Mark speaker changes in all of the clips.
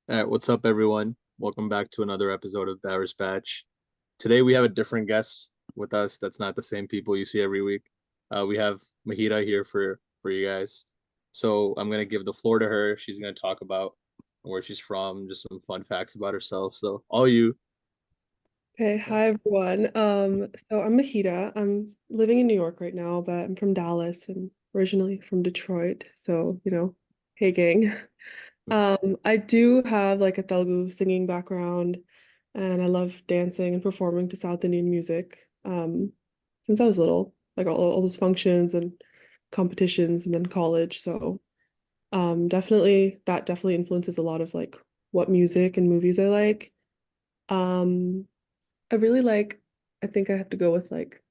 Speaker 1: All right, what's up, everyone? Welcome back to another episode of Bevarse Batch. Today we have a different guest with us. That's not the same people you see every week. We have Mahita here for you guys. So I'm gonna give the floor to her. She's gonna talk about where she's from, just some fun facts about herself. So all you.
Speaker 2: Okay, hi everyone. So I'm Mahita. I'm living in New York right now, but I'm from Dallas and originally from Detroit. So, hey gang. I do have like a Telugu singing background and I love dancing and performing to South Indian music. Since I was little, like all those functions and competitions and then college. So, definitely influences a lot of like what music and movies I like. Um, I really like, I think I have to go with like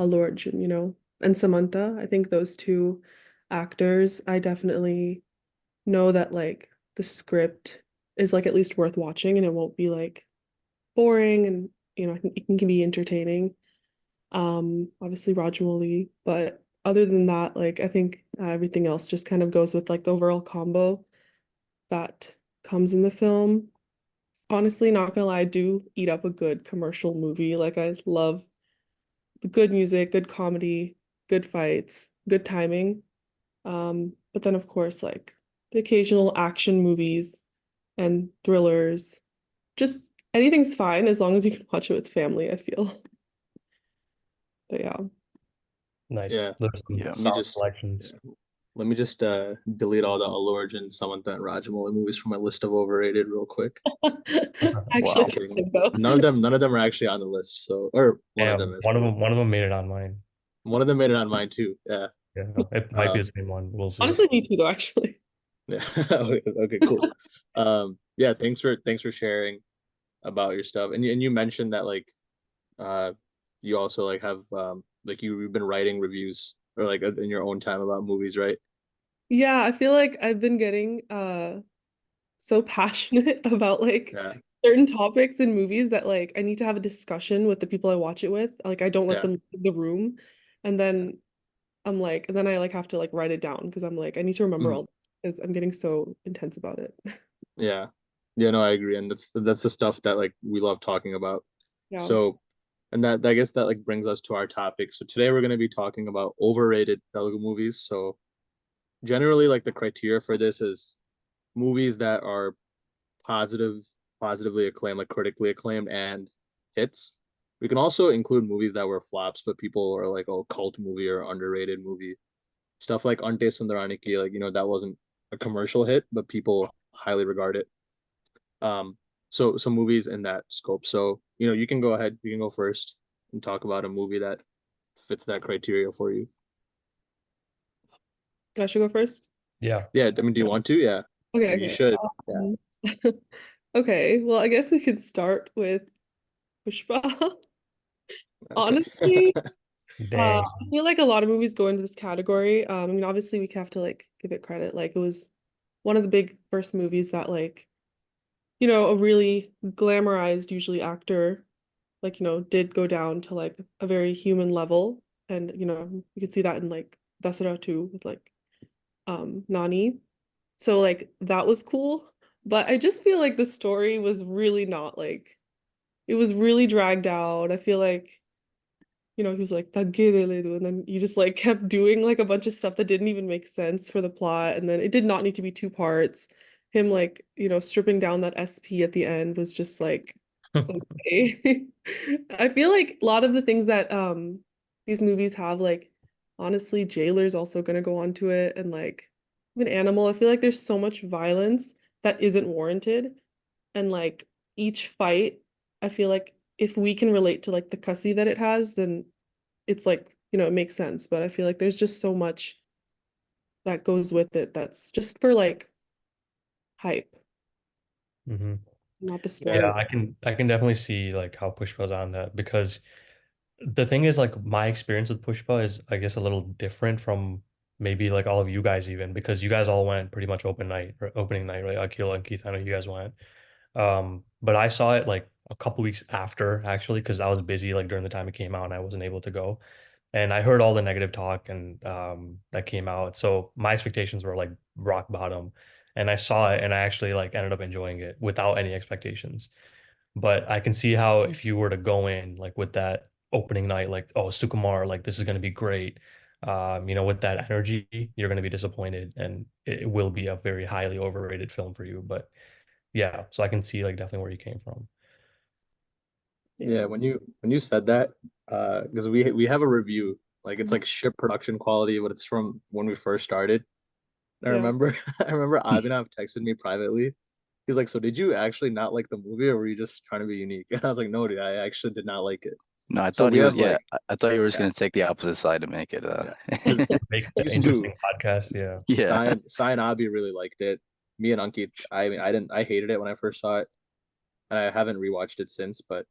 Speaker 2: Allu Arjun, and Samantha. I think those two actors, I definitely know that like the script is like at least worth watching and it won't be like boring and I think it can be entertaining. Obviously Rajmouli, but other than that, like I think everything else just kind of goes with like the overall combo that comes in the film. Honestly, not gonna lie, I do eat up a good commercial movie. Like I love the good music, good comedy, good fights, good timing. But then of course, like the occasional action movies and thrillers. Just anything's fine as long as you can watch it with family, I feel. But yeah.
Speaker 3: Nice.
Speaker 1: Yeah,
Speaker 3: There's some
Speaker 1: let
Speaker 4: Yeah.
Speaker 1: me
Speaker 3: solid
Speaker 1: just
Speaker 3: selections.
Speaker 1: let me just delete all the Allure Arjun, Samantha, and Rajamouli movies from my list of overrated real quick.
Speaker 2: Actually,
Speaker 1: Just
Speaker 4: Wow.
Speaker 1: kidding.
Speaker 2: though.
Speaker 1: None of them are actually on the list. So, or one of them
Speaker 3: Damn,
Speaker 1: is.
Speaker 3: one of them made it on mine.
Speaker 1: One of them made it on mine too. Yeah.
Speaker 3: Yeah, it might be the
Speaker 1: Um,
Speaker 3: same one. We'll see.
Speaker 2: Honestly, me too, though, actually.
Speaker 1: yeah. Okay, cool. Yeah, thanks for sharing about your stuff. And you mentioned that like uh you also like have like you've been writing reviews or like in your own time about movies, right?
Speaker 2: Yeah, I feel like I've been getting so passionate about like
Speaker 1: Yeah.
Speaker 2: certain topics in movies that like I need to have a discussion with the people I watch it with. Like I don't let
Speaker 1: Yeah.
Speaker 2: them leave the room. And then and then I like have to like write it down because I'm like, I need to remember
Speaker 1: Mhm.
Speaker 2: all because I'm getting so intense about it.
Speaker 1: Yeah. Yeah, no, I agree. And that's the stuff that like we love talking about.
Speaker 2: Yeah.
Speaker 1: So, and that I guess that like brings us to our topic. So today we're going to be talking about overrated Telugu movies. So generally like the criteria for this is movies that are positive, positively acclaimed, like critically acclaimed and hits. We can also include movies that were flops, but people are like, oh, cult movie or underrated movie. Stuff like Ante Sundaraniki, like, that wasn't a commercial hit, but people highly regard it. Um, so some movies in that scope. So, you can go ahead, you can go first and talk about a movie that fits that criteria for you.
Speaker 2: I should go first.
Speaker 3: Yeah.
Speaker 1: Yeah, I mean, do you want to? Yeah,
Speaker 2: Okay,
Speaker 1: you
Speaker 2: okay.
Speaker 1: should. Yeah.
Speaker 2: Um, okay, well, I guess we could start with Pushpa.
Speaker 1: Okay.
Speaker 2: Honestly,
Speaker 3: Dang.
Speaker 2: I feel like a lot of movies go into this category. I mean, obviously we have to like give it credit. Like it was one of the big first movies that like, a really glamorized usually actor, like, did go down to like a very human level. And, you could see that in like Dasara too with like Nani. So like that was cool. But I just feel like the story was really not like it was really dragged out. I feel like he was like "Tagireledu," and then you just like kept doing like a bunch of stuff that didn't even make sense for the plot, and then it did not need to be two parts. Him like, stripping down that SP at the end was just like, okay. I feel like a lot of the things that these movies have, like honestly, Jailer's also gonna go onto it, and like even Animal, I feel like there's so much violence that isn't warranted, and like each fight, I feel like if we can relate to like the cussy that it has, then it's like, it makes sense. But I feel like there's just so much that goes with it that's just for like hype,
Speaker 3: hmm
Speaker 2: not the
Speaker 1: Yeah.
Speaker 3: Yeah,
Speaker 2: story.
Speaker 3: I can definitely see like how Pushpa's on that because the thing is like my experience with Pushpa is I guess a little different from maybe like all of you guys even because you guys all went pretty much opening night, right? Akil and Keith, I know you guys went. But I saw it like a couple weeks after actually because I was busy like during the time it came out and I wasn't able to go. And I heard all the negative talk and that came out. So my expectations were like rock bottom. and I saw it and I actually like ended up enjoying it without any expectations. But I can see how if you were to go in like with that opening night, like, oh, Sukumar, like this is going to be great. With that energy, you're going to be disappointed, and it will be a very highly overrated film for you. But yeah, so I can see like definitely where you came from.
Speaker 1: Yeah, when you said that, because we have a review, like it's like ship production quality, but it's from when we first started. I
Speaker 2: Yeah.
Speaker 1: remember I remember Abhinav texted me privately. He's like, "So did you actually not like the movie, or were you just trying to be unique?" And I was like, "No, dude, I actually did not like it."
Speaker 4: No, I
Speaker 1: So
Speaker 4: thought
Speaker 1: we
Speaker 4: he was,
Speaker 1: have
Speaker 4: yeah,
Speaker 1: like,
Speaker 4: I thought you were just
Speaker 1: yeah,
Speaker 4: gonna take the opposite side to make it
Speaker 1: yeah, because
Speaker 3: Make it an
Speaker 1: these two,
Speaker 3: interesting podcast. Yeah.
Speaker 4: yeah.
Speaker 1: Sai and Abhi really liked it. Me and Ankit, I mean, I hated it when I first saw it, and I haven't rewatched it since. But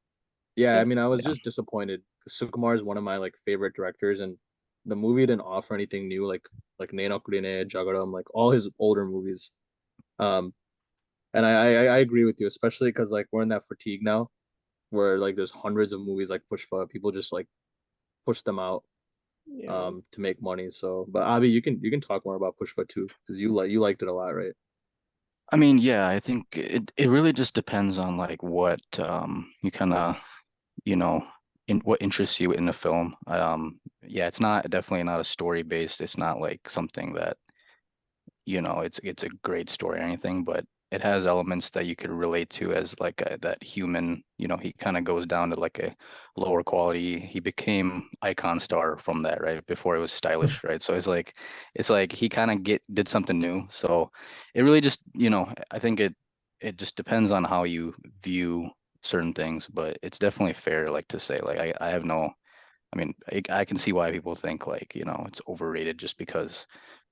Speaker 1: yeah, I
Speaker 2: Def-
Speaker 1: mean, I was
Speaker 4: Yeah.
Speaker 1: just disappointed. Sukumar is one of my like favorite directors, and the movie didn't offer anything new, like Naina Kudine, Jagadam, like all his older movies. Um, and I agree with you, especially because like we're in that fatigue now, where like there's hundreds of movies like Pushpa, people just like push them out
Speaker 2: yeah.
Speaker 1: to make money. So, but Avi, you can talk more about Pushpa too, because you liked it a lot, right?
Speaker 4: I mean, yeah, I think it really just depends on like what you kind of, you know, in what interests you in the film. Yeah, it's not definitely not a story based. It's not like something that it's a great story or anything, but it has elements that you could relate to as like that human, he kind of goes down to like a lower quality. He became icon star from that, right? Before it was stylish, right? So it's like he kind of get did something new. So it really just, I think it just depends on how you view certain things, but it's definitely fair like to say like I have no I mean, I can see why people think like, it's overrated just because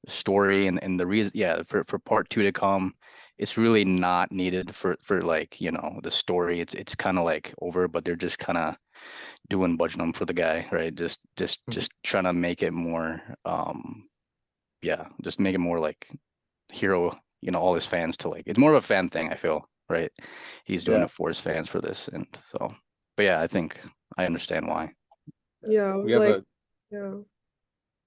Speaker 4: the story and the reason, yeah, for part two to come, it's really not needed for like, the story. It's kind of like over, but they're just kind of doing budgeting for the guy, right? Just trying to make it more, yeah, just make it more like hero, all his fans to like. It's more of a fan thing, I feel, right? He's doing
Speaker 1: Yeah,
Speaker 4: it for his fans for this, and so, but yeah, I think I understand why.
Speaker 2: Yeah, I
Speaker 1: we
Speaker 2: was
Speaker 1: have
Speaker 2: like,
Speaker 1: a
Speaker 2: yeah.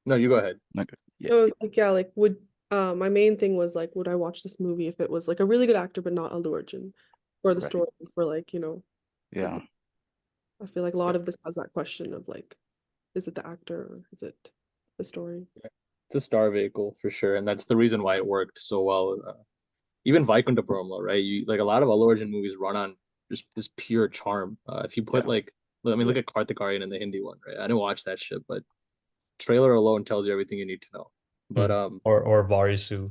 Speaker 1: no. You go ahead.
Speaker 4: Like, yeah,
Speaker 2: It was like, yeah, like would my main thing was like, would I watch this movie if it was like a really good actor but not Allu Arjun for the
Speaker 4: right,
Speaker 2: story for like, I
Speaker 4: yeah.
Speaker 2: feel, I feel like a lot of this has that question of like, is it the actor or is it the story?
Speaker 1: It's a star vehicle for sure, and that's the reason why it worked so well. Even Vaikunta Purmla, right? You like a lot of Allu Arjun movies run on just this pure charm. If you put
Speaker 4: Yeah.
Speaker 1: like, I mean,
Speaker 2: Yeah.
Speaker 1: look at Karthik Aaryan in the Hindi one, right? I didn't watch that shit, but trailer alone tells you everything you need to know. But
Speaker 3: Hmm. Or Varisu,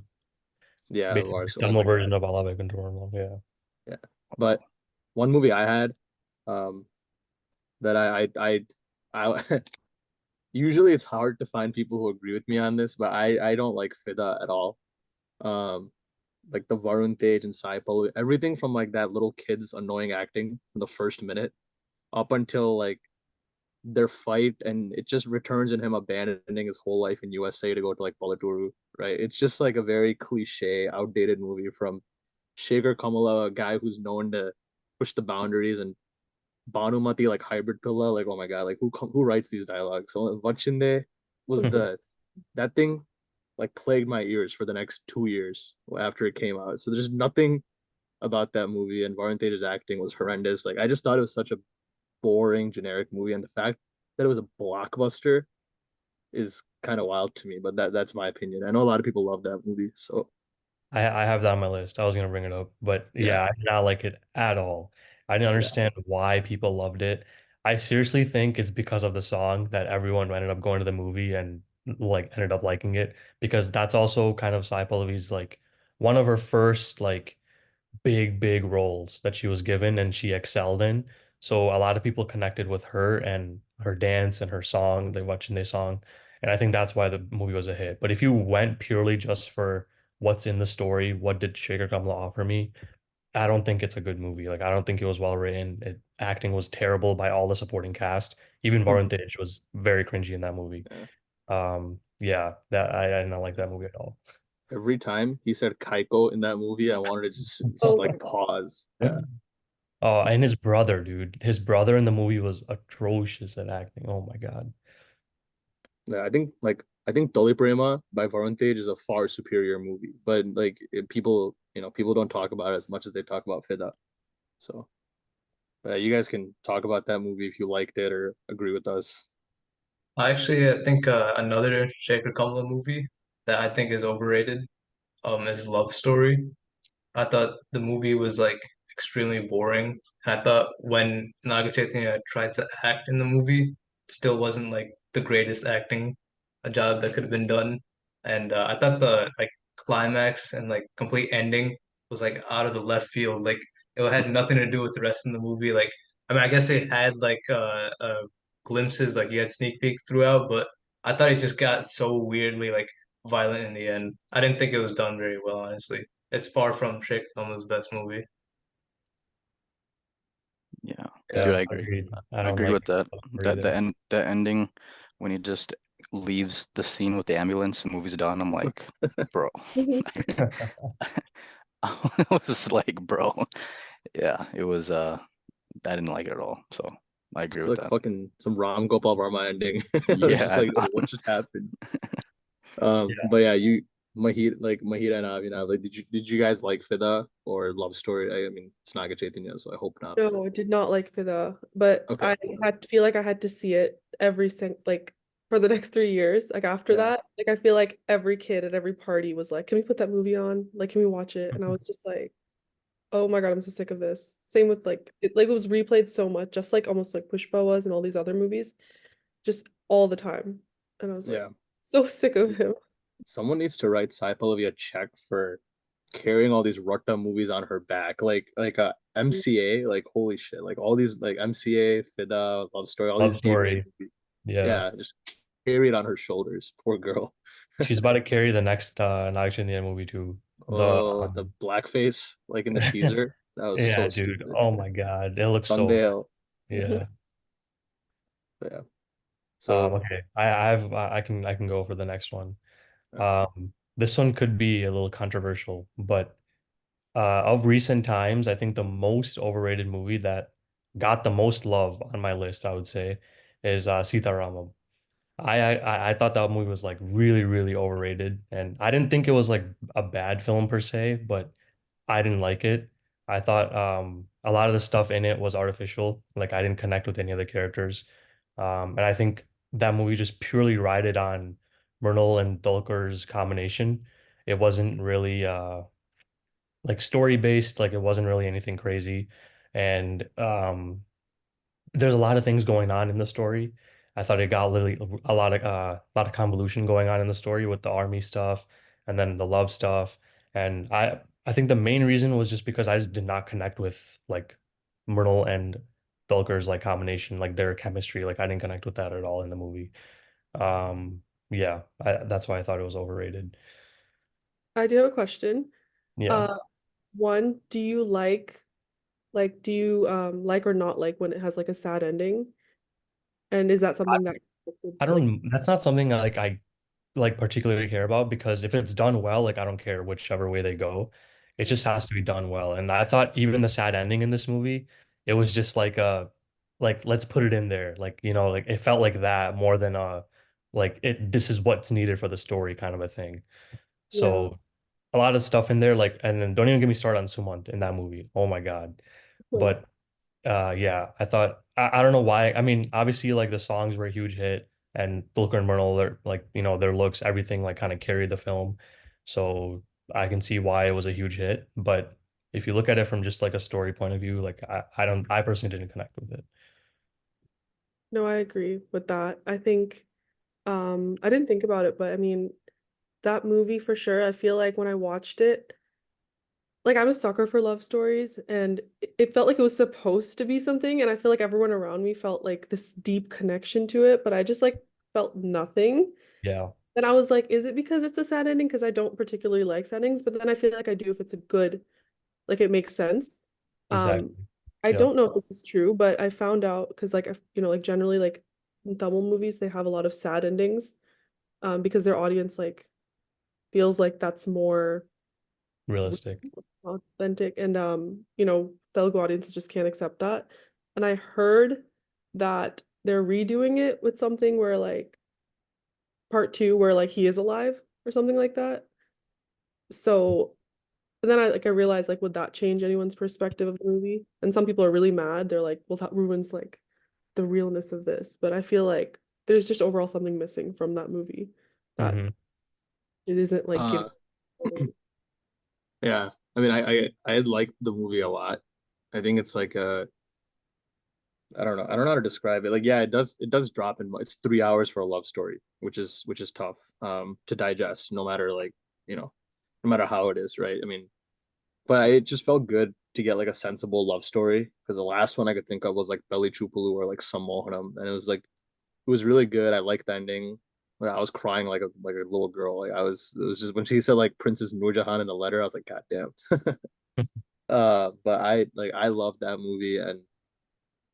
Speaker 1: yeah,
Speaker 3: basically
Speaker 1: Bevarse,
Speaker 3: the
Speaker 1: oh
Speaker 3: Telugu
Speaker 1: my God,
Speaker 3: version of Ala Control. Yeah.
Speaker 1: yeah. But one movie I had, um, that I usually it's hard to find people who agree with me on this, but I don't like Fida at all. Um, like the Varun Tej and Sai Pallavi, everything from like that little kid's annoying acting from the first minute up until like their fight, and it just returns in him abandoning his whole life in USA to go to like Balaturu, right? It's just like a very cliche, outdated movie from Shekhar Kamala, a guy who's known to push the boundaries, and Banumati like hybrid pillar, like oh my god, like who writes these dialogues? So Vachinde was the that thing like plagued my ears for the next 2 years after it came out. So there's nothing about that movie, and Varun Tej's acting was horrendous. Like I just thought it was such a boring, generic movie, and the fact that it was a blockbuster is kind of wild to me. But that's my opinion. I know a lot of people love that movie, so
Speaker 3: I have that on my list. I was gonna bring it up, but
Speaker 1: yeah,
Speaker 3: yeah, I did not like it at all. I didn't
Speaker 1: yeah.
Speaker 3: understand why people loved it. I seriously think it's because of the song that everyone ended up going to the movie and like ended up liking it because that's also kind of Sai Pallavi's like one of her first like big roles that she was given and she excelled in. So a lot of people connected with her and her dance and her song, the Wachinde song. And I think that's why the movie was a hit. But if you went purely just for what's in the story, what did Shekhar Kamla offer me? I don't think it's a good movie. Like I don't think it was well written. Acting was terrible by all the supporting cast. Even Varun Tej was very cringy in that movie.
Speaker 1: Yeah.
Speaker 3: Yeah, that I did not like that movie at all.
Speaker 1: Every time he said Kaiko in that movie, I wanted to just
Speaker 2: Oh my
Speaker 1: like
Speaker 2: God.
Speaker 1: pause. Yeah.
Speaker 3: Oh, and his brother, dude. His brother in the movie was atrocious at acting. Oh my God.
Speaker 1: Yeah, I think like I think Toli Prema by Varun Tej is a far superior movie, but like people, people don't talk about it as much as they talk about Fida. So, you guys can talk about that movie if you liked it or agree with us.
Speaker 5: I think another Shekhar Kamala movie that I think is overrated is Love Story. I thought the movie was like extremely boring. I thought when Naga Chaitanya tried to act in the movie, it still wasn't like the greatest acting a job that could have been done. And I thought the like climax and like complete ending was like out of the left field. Like it had nothing to do with the rest of the movie. Like I mean, I guess it had like glimpses, like you had sneak peeks throughout, but I thought it just got so weirdly like violent in the end. I didn't think it was done very well, honestly. It's far from Sheikh Thomas' best movie.
Speaker 4: Yeah,
Speaker 3: Yeah,
Speaker 4: dude, I agree.
Speaker 3: agreed. I
Speaker 4: I
Speaker 3: don't
Speaker 4: agree
Speaker 3: like
Speaker 4: with that.
Speaker 3: story there.
Speaker 4: The ending when he just leaves the scene with the ambulance, the movie's done. I'm like, bro. I was like, bro. Yeah, it was I didn't like it at all. So I agree
Speaker 1: It's
Speaker 4: with
Speaker 1: like
Speaker 4: that.
Speaker 1: fucking some Ram Gopal Varma ending. It was just
Speaker 4: Yeah,
Speaker 1: like, oh, what just happened?
Speaker 3: Yeah.
Speaker 1: But yeah, you Mahita and Avinav, like, did you guys like Fida or Love Story? I mean, it's Naga Chaitanya, so I hope not.
Speaker 2: No, I did not like Fida, but
Speaker 1: Okay.
Speaker 2: I had to feel like I had to see it every like for the next 3 years. Like after
Speaker 1: Yeah.
Speaker 2: that, like I feel like every kid at every party was like, "Can we put that movie on? Like, can we watch it?" And I was just like, "Oh my God, I'm so sick of this." Same with like it was replayed so much, just like almost like Pushpa was and all these other movies, just all the time. And I was like,
Speaker 1: Yeah.
Speaker 2: so sick of him.
Speaker 1: Someone needs to write Sai Pallavi a check for carrying all these Ratta movies on her back, like a MCA, like holy shit, like all these like MCA, Fida, Love Story, all these
Speaker 3: Love
Speaker 1: D-rated
Speaker 3: story.
Speaker 1: movies.
Speaker 3: Yeah.
Speaker 1: Yeah, just carry it on her shoulders. Poor girl.
Speaker 3: She's about to carry the next Naga Chaitanya movie too. The
Speaker 1: Oh, the blackface, like in the teaser, that was
Speaker 3: yeah,
Speaker 1: so
Speaker 3: dude.
Speaker 1: stupid.
Speaker 3: Oh my God. It looks so
Speaker 1: Thumbnail.
Speaker 3: yeah.
Speaker 1: But yeah. So
Speaker 3: Okay. I can go for the next one.
Speaker 1: uh,
Speaker 3: This one could be a little controversial, but of recent times, I think the most overrated movie that got the most love on my list, I would say, is Sita Ramam. I thought that movie was like really, really overrated, and I didn't think it was like a bad film per se, but I didn't like it. I thought a lot of the stuff in it was artificial. Like I didn't connect with any of the characters. And I think that movie just purely rided on Myrtle and Dulkar's combination. It wasn't really like story based, like it wasn't really anything crazy. And there's a lot of things going on in the story. I thought it got literally a lot of convolution going on in the story with the army stuff and then the love stuff. And I think the main reason was just because I just did not connect with like Myrtle and Dulker's like combination, like their chemistry. Like I didn't connect with that at all in the movie. Yeah, that's why I thought it was overrated.
Speaker 2: I do have a question.
Speaker 3: Yeah.
Speaker 2: Uh, one, do you like do you like or not like when it has like a sad ending? And is that something that
Speaker 3: I
Speaker 2: like
Speaker 3: don't, that's not something I like particularly care about because if it's done well, like I don't care whichever way they go. It just has to be done well. And I thought even the sad ending in this movie, it was just like like let's put it in there. Like, like it felt like that more than like this is what's needed for the story kind of a thing.
Speaker 2: yeah.
Speaker 3: So a lot of stuff in there, like, and then don't even get me started on Sumant in that movie. Oh my God.
Speaker 2: Like,
Speaker 3: But yeah, I thought I don't know why. I mean, obviously like the songs were a huge hit and Dulquer and Myrtle, their like, their looks, everything like kind of carried the film. So I can see why it was a huge hit. But if you look at it from just like a story point of view, like I personally didn't connect with it.
Speaker 2: no, I agree with that. I think I didn't think about it, but I mean that movie for sure, I feel like when I watched it, like I'm a sucker for love stories and it felt like it was supposed to be something and I feel like everyone around me felt like this deep connection to it, but I just like felt nothing.
Speaker 3: Yeah,
Speaker 2: And I was like, is it because it's a sad ending? Because I don't particularly like sad endings, but then I feel like I do if it's a good, like it makes sense. Um,
Speaker 3: exactly.
Speaker 2: I
Speaker 3: Yeah,
Speaker 2: don't know if this is true, but I found out because like like generally like in Tamil movies they have a lot of sad endings, because their audience like feels like that's more
Speaker 3: realistic.
Speaker 2: authentic, and Telugu audiences just can't accept that. And I heard that they're redoing it with something where like part two where like he is alive or something like that. So and then I realized like would that change anyone's perspective of the movie? And some people are really mad. They're like, well, that ruins like the realness of this. But I feel like there's just overall something missing from that movie that
Speaker 3: Hmm.
Speaker 2: it isn't like giving.
Speaker 1: Uh, yeah. I mean, I liked the movie a lot. I think it's like a I don't know. I don't know how to describe it. Like, yeah, it does drop in. It's 3 hours for a love story, which is tough to digest, no matter like, no matter how it is, right? I mean, but it just felt good to get like a sensible love story because the last one I could think of was like Belly Chupalu or like Sammohanam, and it was really good. I liked the ending. Like, I was crying like a little girl. Like it was just when she said like Princess Nurjahan in the letter, I was like, God damn. But I love that movie, and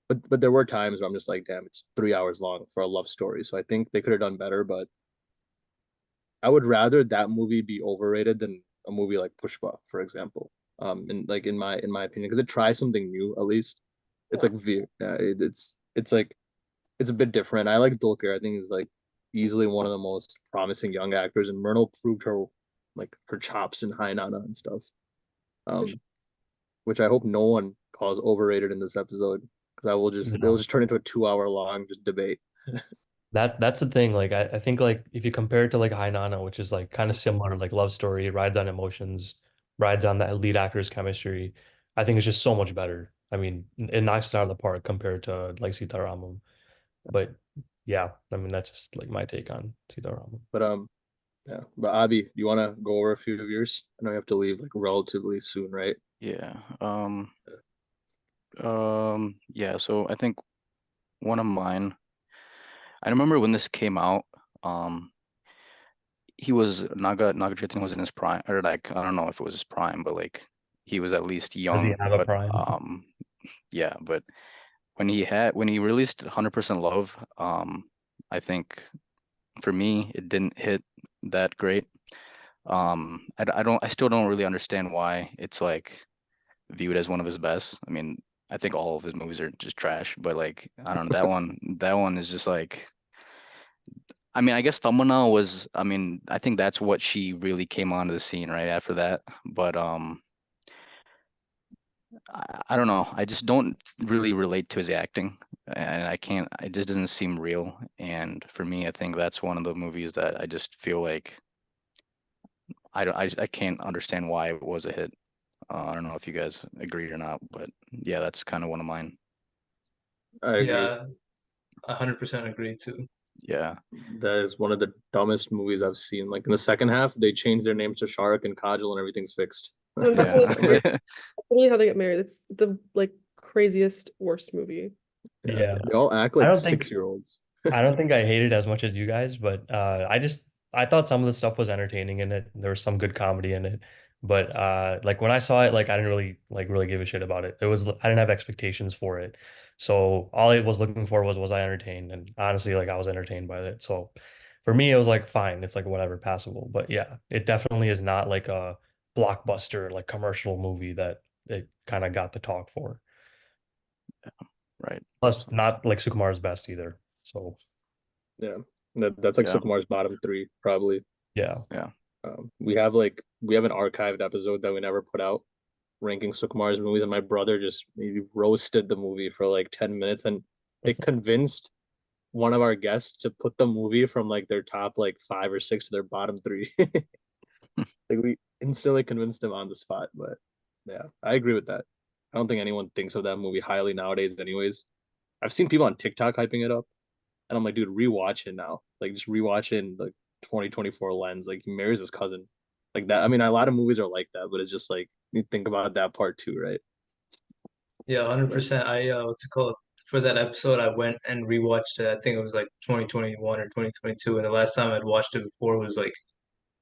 Speaker 1: but there were times where I'm just like, damn, it's 3 hours long for a love story. So I think they could have done better, but I would rather that movie be overrated than a movie like Pushpa, for example. And like in my opinion, because it tries something new at least. It's like it's like it's a bit different. I like Dulquer. I think he's like easily one of the most promising young actors, and Myrtle proved her chops in High Nana and stuff. Um, which I hope no one calls overrated in this episode because I will just it'll
Speaker 3: No.
Speaker 1: just turn into a 2 hour long just debate.
Speaker 3: That's the thing. Like I think like if you compare it to like Hai Nana, which is like kind of similar, like love story, rides on emotions, rides on that lead actor's chemistry, I think it's just so much better. I mean, it knocks it out of the park compared to like Sita Ramam. But yeah, I mean that's just like my take on Sita Ramam.
Speaker 1: But yeah. But Abby, you want to go over a few of yours? I know you have to leave like relatively soon, right?
Speaker 4: Yeah. Yeah, so I think one of mine, I remember when this came out, um, he was Naga Chaitanya was in his prime, or like I don't know if it was his prime, but like he was at least
Speaker 3: Does he
Speaker 4: young.
Speaker 3: have a
Speaker 4: But
Speaker 3: prime?
Speaker 4: yeah, but when he released 100% Love, I think for me it didn't hit that great. I still don't really understand why it's like viewed as one of his best. I mean, I think all of his movies are just trash, but like I don't know, that one is just like I mean, I guess Tamanna was I mean, I think that's what she really came onto the scene right after that. But I don't know. I just don't really relate to his acting, and I can't. It just doesn't seem real. And for me, I think that's one of the movies that I just feel like I don't. I can't understand why it was a hit. I don't know if you guys agreed or not, but yeah, that's kind of one of mine.
Speaker 1: I agree.
Speaker 5: Yeah, 100% agree too.
Speaker 4: Yeah,
Speaker 1: That is one of the dumbest movies I've seen. Like in the second half, they changed their names to Shark and Kajal, and everything's fixed.
Speaker 2: And that's
Speaker 4: yeah,
Speaker 2: literally how they get married. It's the like craziest worst movie.
Speaker 1: Yeah,
Speaker 3: Yeah.
Speaker 1: they all act
Speaker 3: I
Speaker 1: like
Speaker 3: don't think
Speaker 1: 6 year olds.
Speaker 3: I don't think I hated it as much as you guys, but I thought some of the stuff was entertaining in it. There was some good comedy in it. But like when I saw it, like I didn't really give a shit about it. I didn't have expectations for it. So all I was looking for was I entertained? And honestly, like I was entertained by it. So for me, it was like fine. It's like whatever, passable. But yeah, it definitely is not like a blockbuster, like commercial movie that it kind of got the talk for.
Speaker 4: right.
Speaker 3: Plus, not like Sukumar's best either. So
Speaker 1: Yeah, that's like
Speaker 4: Yeah,
Speaker 1: Sukumar's bottom three probably.
Speaker 3: yeah.
Speaker 4: yeah.
Speaker 1: We have an archived episode that we never put out ranking Sukumar's movies, and my brother just he roasted the movie for like 10 minutes, and it convinced one of our guests to put the movie from like their top like five or six to their bottom three. Like we instantly convinced him on the spot. But yeah, I agree with that. I don't think anyone thinks of that movie highly nowadays, anyways. I've seen people on TikTok hyping it up, and I'm like, dude, rewatch it now. Like just rewatch it in the 2024 lens. Like he marries his cousin. Like that. I mean, a lot of movies are like that, but it's just like you think about that part too, right?
Speaker 5: Yeah,
Speaker 1: But
Speaker 5: 100%. I what's it called? For that episode, I went and rewatched it. I think it was like 2021 or 2022, and the last time I'd watched it before was like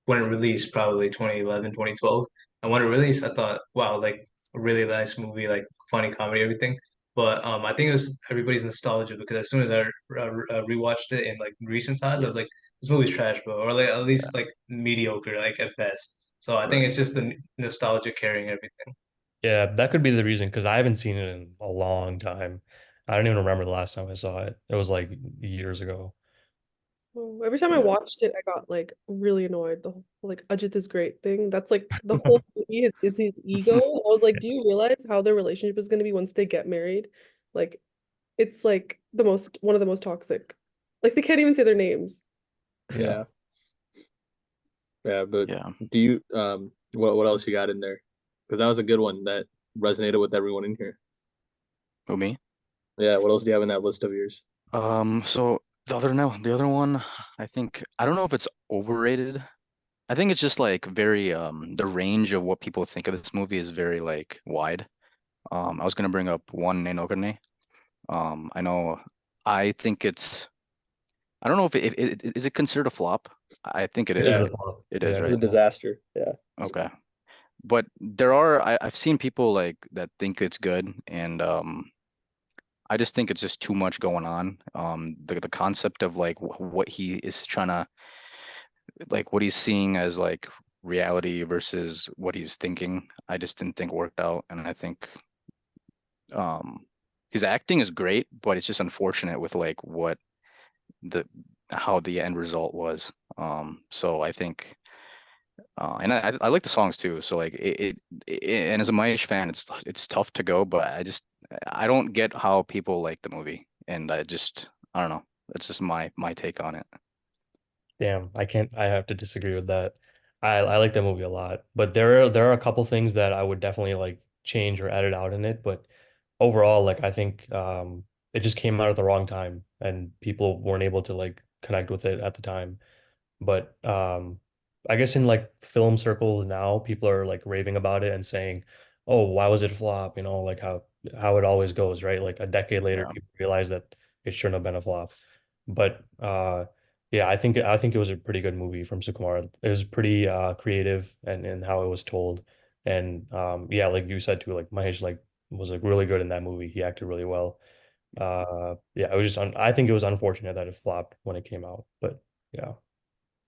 Speaker 5: when it released, probably 2011, 2012. And when it released, I thought, wow, like a really nice movie, like funny comedy, everything. But I think it was everybody's nostalgia because as soon as I rewatched it in like recent times, I was like, this movie's trash, bro, or like at least like mediocre, like at best. So I think
Speaker 1: right.
Speaker 5: it's just the nostalgia carrying everything.
Speaker 3: Yeah, that could be the reason because I haven't seen it in a long time. I don't even remember the last time I saw it. It was like years ago.
Speaker 2: Oh, every time I
Speaker 4: Yeah.
Speaker 2: watched it, I got like really annoyed. The whole like Ajit is great thing. That's like the whole movie is his ego. I was like, do you realize how their relationship is going to be once they get married? Like, it's like one of the most toxic. Like they can't even say their names.
Speaker 3: Yeah.
Speaker 1: Yeah. Yeah, but
Speaker 4: Yeah.
Speaker 1: do you what else you got in there? Because that was a good one that resonated with everyone in here.
Speaker 4: Who, me?
Speaker 1: Yeah, what else do you have in that list of yours?
Speaker 4: So the other one, I don't know if it's overrated. I think it's just like very the range of what people think of this movie is very like wide. I was gonna bring up one Nenokane. I know I think it's I don't know if is it considered a flop? I think it
Speaker 3: It
Speaker 4: is,
Speaker 3: is
Speaker 1: Yeah,
Speaker 3: a
Speaker 4: right?
Speaker 3: flop.
Speaker 4: It
Speaker 3: Yeah,
Speaker 4: is,
Speaker 3: it
Speaker 1: it's
Speaker 3: is
Speaker 1: a
Speaker 4: right?
Speaker 3: a flop.
Speaker 1: disaster. Yeah.
Speaker 4: Okay. But there are I've seen people like that think it's good, and I just think it's just too much going on. The concept of like what he is trying to like what he's seeing as like reality versus what he's thinking, I just didn't think worked out. And I think um his acting is great, but it's just unfortunate with like what the how the end result was. So I think and I like the songs too. So like and as a Mahesh fan, it's tough to go, but I don't get how people like the movie, and I don't know. That's just my take on it.
Speaker 3: Damn, I can't. I have to disagree with that. I like that movie a lot, but there are a couple things that I would definitely like change or edit out in it. But overall, like I think it just came out at the wrong time, and people weren't able to like connect with it at the time. But I guess in like film circles now, people are like raving about it and saying, "Oh, why was it a flop?" You know, like how it always goes, right? Like a decade later,
Speaker 4: Yeah.
Speaker 3: people realize that it shouldn't have been a flop. But yeah, I think it was a pretty good movie from Sukumar. It was pretty creative and how it was told. And yeah, like you said too, like Mahesh like was like really good in that movie. He acted really well. Yeah, it was just I think it was unfortunate that it flopped when it came out, but yeah.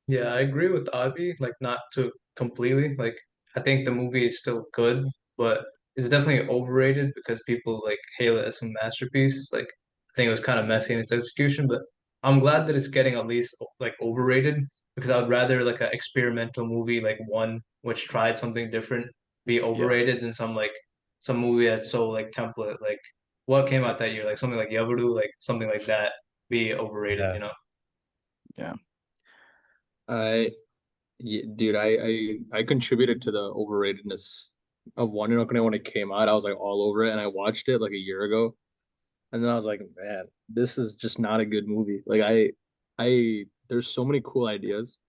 Speaker 5: Yeah, I agree with Avi, like not to completely. Like I think the movie is still good, but it's definitely overrated because people like hail it as a masterpiece. Like I think it was kind of messy in its execution, but I'm glad that it's getting at least like overrated because I would rather like an experimental movie like one which tried something different be
Speaker 4: Yeah.
Speaker 5: overrated than some movie that's so like template. Like what came out that year, like something like Yavaru, like something like that be overrated,
Speaker 3: Yeah.
Speaker 5: you know?
Speaker 4: Yeah.
Speaker 1: I Yeah, dude, I contributed to the overratedness of Wonder Woman when it came out. I was like all over it, and I watched it like a year ago, and then I was like, man, this is just not a good movie. Like there's so many cool ideas,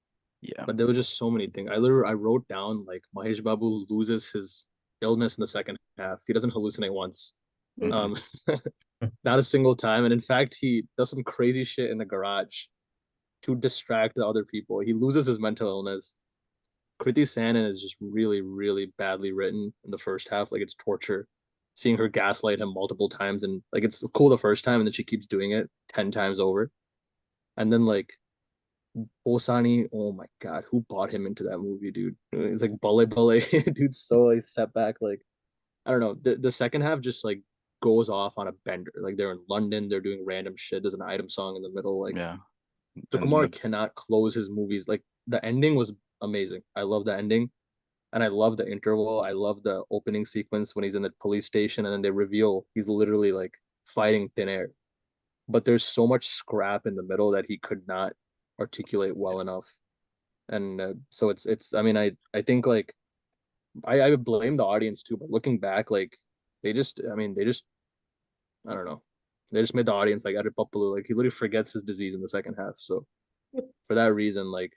Speaker 4: Yeah.
Speaker 1: but there were just so many things. I wrote down like Mahesh Babu loses his illness in the second half. He doesn't hallucinate once,
Speaker 4: Hmm.
Speaker 1: um, not a single time, and in fact, he does some crazy shit in the garage to distract the other people. He loses his mental illness. Kriti Sanon is just really, really badly written in the first half. Like it's torture. Seeing her gaslight him multiple times and like it's cool the first time and then she keeps doing it 10 times over. And then like Osani, oh my god, who bought him into that movie, dude? It's like Bullet, dude's so like set back. Like I don't know. The second half just like goes off on a bender. Like they're in London, they're doing random shit. There's an item song in the middle. Like
Speaker 4: Yeah. And
Speaker 1: Sukumar cannot close his movies. Like the ending was amazing. I love the ending. And I love the interval. I love the opening sequence when he's in the police station and then they reveal he's literally like fighting thin air. But there's so much scrap in the middle that he could not articulate well enough. And so it's I mean I think like I blame the audience too, but looking back like they just I don't know. They just made the audience like Adepopalu like he literally forgets his disease in the second half. So for that reason, like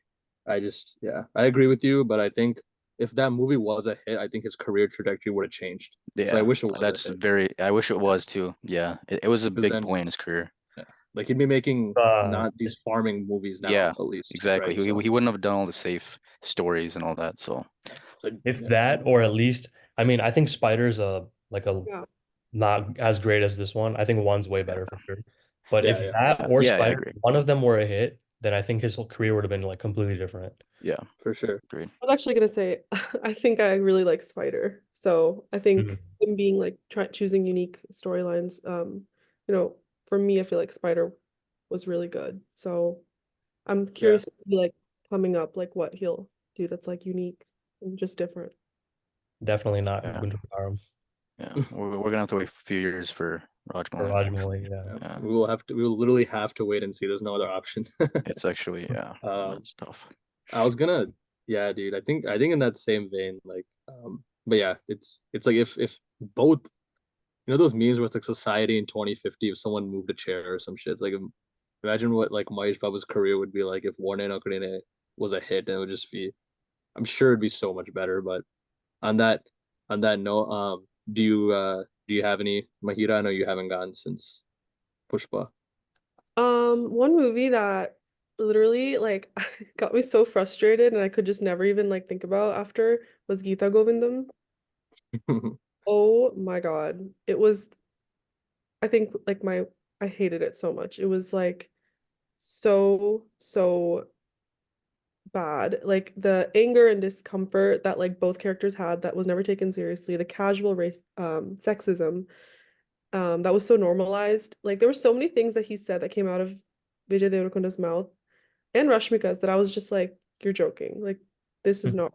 Speaker 1: yeah, I agree with you, but I think if that movie was a hit, I think his career trajectory would have changed. So I
Speaker 4: yeah,
Speaker 1: wish it was a
Speaker 4: that's
Speaker 1: hit
Speaker 4: very I wish it
Speaker 1: yeah,
Speaker 4: was too. Yeah. It was a
Speaker 1: because
Speaker 4: big
Speaker 1: then
Speaker 4: point in his career.
Speaker 1: yeah, like he'd be making
Speaker 3: Uh,
Speaker 1: not these farming movies now
Speaker 4: Yeah,
Speaker 1: at least,
Speaker 4: exactly.
Speaker 1: right? So
Speaker 4: He wouldn't have done all the safe stories and all that. So
Speaker 1: yeah, so
Speaker 3: if
Speaker 1: yeah,
Speaker 3: that, or at least, I mean, I think Spider's a like a
Speaker 2: Yeah.
Speaker 3: not as great as this one. I think one's way better for
Speaker 4: yeah,
Speaker 3: sure. But if
Speaker 1: yeah,
Speaker 3: that
Speaker 4: yeah,
Speaker 3: or
Speaker 4: yeah, I
Speaker 3: Spider,
Speaker 4: agree.
Speaker 3: one of them were a hit, then I think his whole career would have been like completely different.
Speaker 4: Yeah,
Speaker 1: for sure.
Speaker 4: agreed.
Speaker 2: I was actually gonna say I think I really like Spider. So I think
Speaker 3: Mhm.
Speaker 2: him being like choosing unique storylines, you know, for me, I feel like Spider was really good. So I'm
Speaker 1: Yeah.
Speaker 2: curious to see like coming up, like what he'll do that's like unique and just different.
Speaker 3: Definitely not
Speaker 4: Yeah.
Speaker 3: Guntur Karam
Speaker 4: Yeah, we're gonna have to wait a few years for
Speaker 3: or
Speaker 4: Rajkumar,
Speaker 3: Rajmouli. Yeah.
Speaker 1: Yeah.
Speaker 4: Yeah.
Speaker 1: We will literally have to wait and see. There's no other option.
Speaker 4: It's actually, yeah,
Speaker 1: Um,
Speaker 4: that's tough.
Speaker 1: I was gonna, yeah, dude. I think in that same vein, like, but yeah, it's like if both, those memes where it's like society in 2050, if someone moved a chair or some shit. It's like imagine what like Mahesh Babu's career would be like if One Nakarine was a hit, and it would just be, I'm sure it'd be so much better. But on that on that note, do you have any Mahira? I know you haven't gone since Pushpa.
Speaker 2: One movie that literally like got me so frustrated and I could just never even like think about after was Geeta Govindam. Oh my God. It was, I think like I hated it so much. It was like so bad. Like the anger and discomfort that like both characters had that was never taken seriously, the casual race sexism that was so normalized. Like there were so many things that he said that came out of Vijay Deverakonda's mouth and Rashmika's that I was just like, you're joking. Like this is not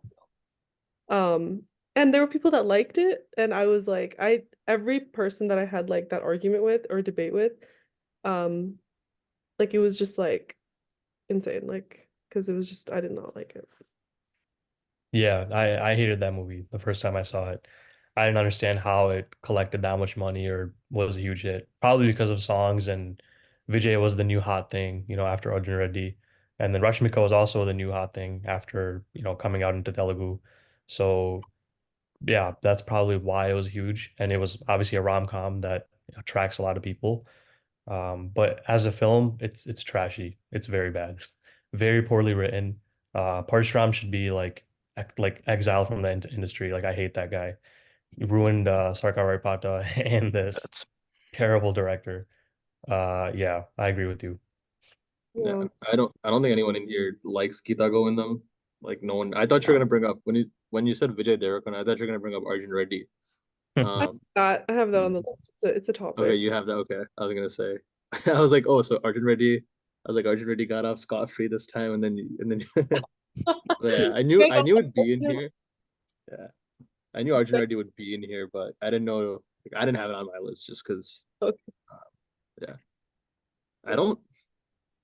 Speaker 2: um and there were people that liked it and I was like, I every person that I had like that argument with or debate with, um like it was just like insane. Like because it was just I did not like it.
Speaker 3: Yeah, I hated that movie the first time I saw it. I didn't understand how it collected that much money or was a huge hit. Probably because of songs and Vijay was the new hot thing, after Arjun Reddy. And then Rashmika was also the new hot thing after, coming out into Telugu. So yeah, that's probably why it was huge. And it was obviously a rom-com that attracts a lot of people. But as a film, it's trashy. It's very bad. Very poorly written. Parshuram should be like exiled from the industry. Like I hate that guy. He ruined Sarkar Raipata and this
Speaker 4: That's
Speaker 3: terrible director. Yeah, I agree with you.
Speaker 1: Yeah,
Speaker 2: Yeah.
Speaker 1: I don't think anyone in here likes Geeta Govindam. Like no one. I thought you were
Speaker 4: yeah.
Speaker 1: gonna bring up when you said Vijay Deverakonda. I thought you were gonna bring up Arjun Reddy. Um,
Speaker 2: I have that on the list. It's a
Speaker 1: okay,
Speaker 2: topic.
Speaker 1: you have that. Okay, I was gonna say. I was like, oh, so Arjun Reddy. I was like, Arjun Reddy got off scot-free this time, and then. But yeah, I knew
Speaker 2: You
Speaker 1: I
Speaker 2: guys
Speaker 1: knew it'd be in
Speaker 2: all-
Speaker 1: here. Yeah, I knew Arjun Reddy would be in here, but I didn't know. Like, I didn't have it on my list just because. Yeah, I don't.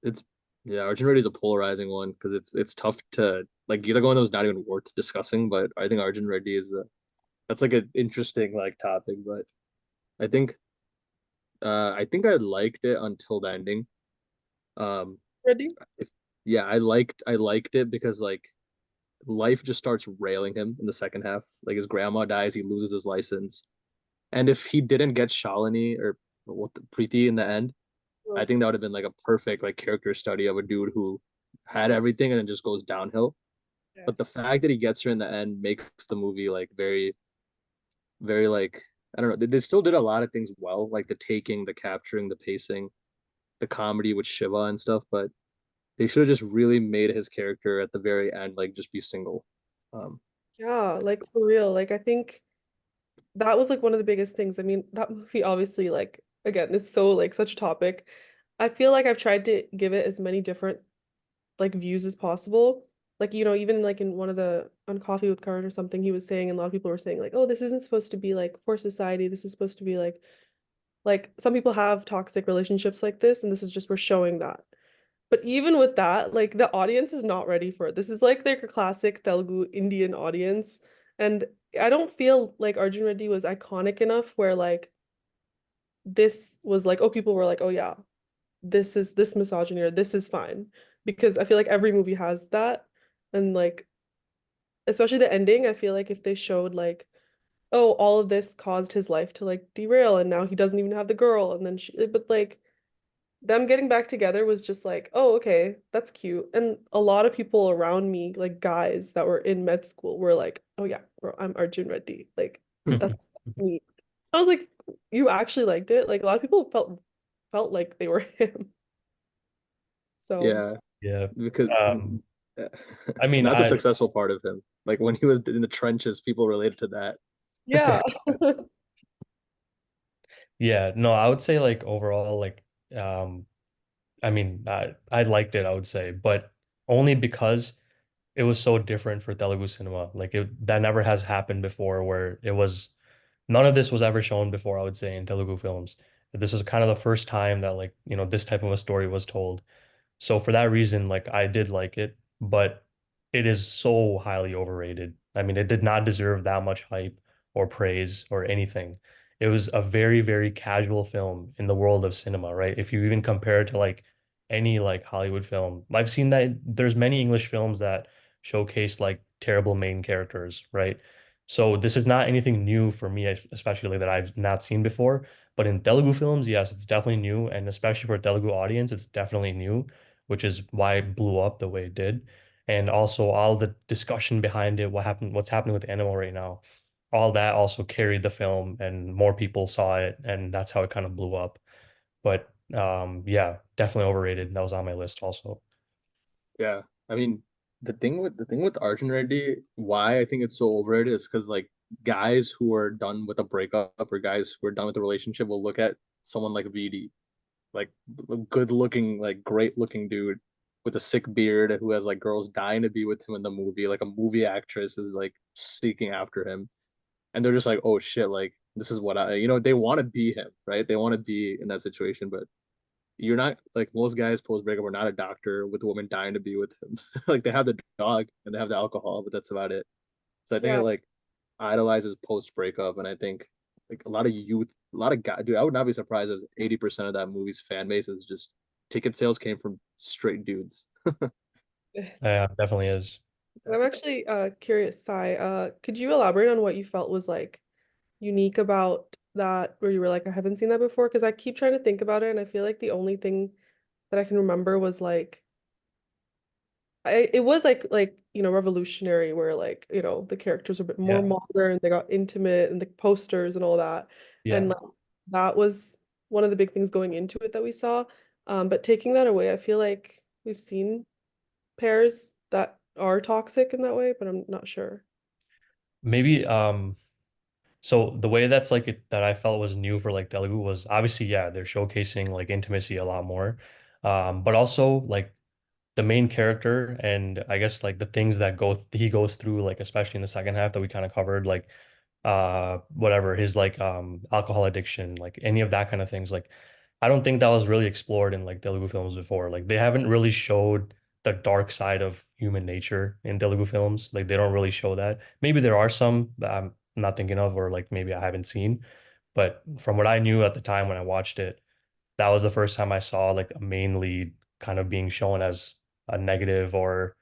Speaker 1: It's yeah, Arjun Reddy is a polarizing one because it's tough to like Geeta Govindam was not even worth discussing, but I think Arjun Reddy is that's like an interesting like topic, but I think I think I liked it until the ending. Um
Speaker 2: Ready?
Speaker 1: if yeah, I liked it because like life just starts railing him in the second half. Like his grandma dies, he loses his license. And if he didn't get Shalini or what the Preeti in the end, I think that would have been like a perfect like character study of a dude who had everything and then just goes downhill. But the
Speaker 2: Yes.
Speaker 1: fact that he gets her in the end makes the movie like very, very like I don't know. They still did a lot of things well, like the taking, the capturing, the pacing, the comedy with Shiva and stuff. But they should have just really made his character at the very end like just be single. Um,
Speaker 2: Yeah, like for real. Like I think that was like one of the biggest things. I mean, that movie obviously like again is so like such a topic. I feel like I've tried to give it as many different like views as possible. Like, even like in one of the on Coffee with Karan or something, he was saying, and a lot of people were saying, like, oh, this isn't supposed to be like for society. This is supposed to be like some people have toxic relationships like this, and this is just we're showing that. But even with that, like the audience is not ready for it. This is like their classic Telugu Indian audience. And I don't feel like Arjun Reddy was iconic enough where like this was like, oh, people were like, oh yeah, this misogyny or this is fine. Because I feel like every movie has that. And like, especially the ending, I feel like if they showed like, oh, all of this caused his life to like derail and now he doesn't even have the girl. And then but like, them getting back together was just like, oh, okay, that's cute. And a lot of people around me, like guys that were in med school, were like, oh yeah, bro, I'm Arjun Reddy. Like that's me. I was like, you actually liked it? Like a lot of people felt like they were him. So
Speaker 1: yeah,
Speaker 3: Yeah.
Speaker 1: because
Speaker 3: Um, I mean,
Speaker 1: not the successful part of him. Like when he was in the trenches, people related to that.
Speaker 2: yeah.
Speaker 3: yeah, no, I would say like overall, like, um, I mean, I liked it, I would say, but only because it was so different for Telugu cinema. Like that never has happened before where it was none of this was ever shown before, I would say, in Telugu films. This was kind of the first time that like, this type of a story was told. So for that reason, like I did like it, but it is so highly overrated. I mean, it did not deserve that much hype or praise or anything. It was a very, very casual film in the world of cinema, right? If you even compare it to like any like Hollywood film, I've seen that there's many English films that showcase like terrible main characters, right? So this is not anything new for me, especially that I've not seen before. But in Telugu films, yes, it's definitely new, and especially for a Telugu audience, it's definitely new, which is why it blew up the way it did. And also all the discussion behind it, what's happening with Animal right now, all that also carried the film and more people saw it, and that's how it kind of blew up. But yeah, definitely overrated. That was on my list also.
Speaker 1: Yeah, I mean, the thing with Arjun Reddy, why I think it's so overrated is because like guys who are done with a breakup or guys who are done with a relationship will look at someone like VD, like a good looking, like great looking dude with a sick beard who has like girls dying to be with him in the movie, like a movie actress is like seeking after him, and they're just like, oh shit, like this is what they want to be him, right? They want to be in that situation, but you're not like most guys post breakup are not a doctor with a woman dying to be with him. Like they have the dog and they have the alcohol, but that's about it. So I think it
Speaker 2: Yeah.
Speaker 1: like idolizes post breakup, and I think like a lot of youth, a lot of guys, dude. I would not be surprised if 80% of that movie's fan base is just ticket sales came from straight dudes.
Speaker 2: Yes.
Speaker 3: Yeah, definitely is.
Speaker 2: And I'm actually curious, Sai, could you elaborate on what you felt was like unique about that, where you were like, I haven't seen that before? Because I keep trying to think about it, and I feel like the only thing that I can remember was like it was like revolutionary, where like the characters were a bit more
Speaker 3: Yeah.
Speaker 2: modern, they got intimate, and the posters and all that, and
Speaker 3: Yeah.
Speaker 2: like, that was one of the big things going into it that we saw. But taking that away, I feel like we've seen pairs that are toxic in that way, but I'm not sure.
Speaker 3: Maybe so the way that's like that I felt was new for like Telugu was obviously, yeah, they're showcasing like intimacy a lot more. But also like the main character and I guess like the things that he goes through, like especially in the second half that we kind of covered, like whatever his like alcohol addiction, like any of that kind of things. Like I don't think that was really explored in like Telugu films before. Like they haven't really showed the dark side of human nature in Telugu films. Like they don't really show that. Maybe there are some that I'm not thinking of, or like maybe I haven't seen. But from what I knew at the time when I watched it, that was the first time I saw like a main lead kind of being shown as a negative or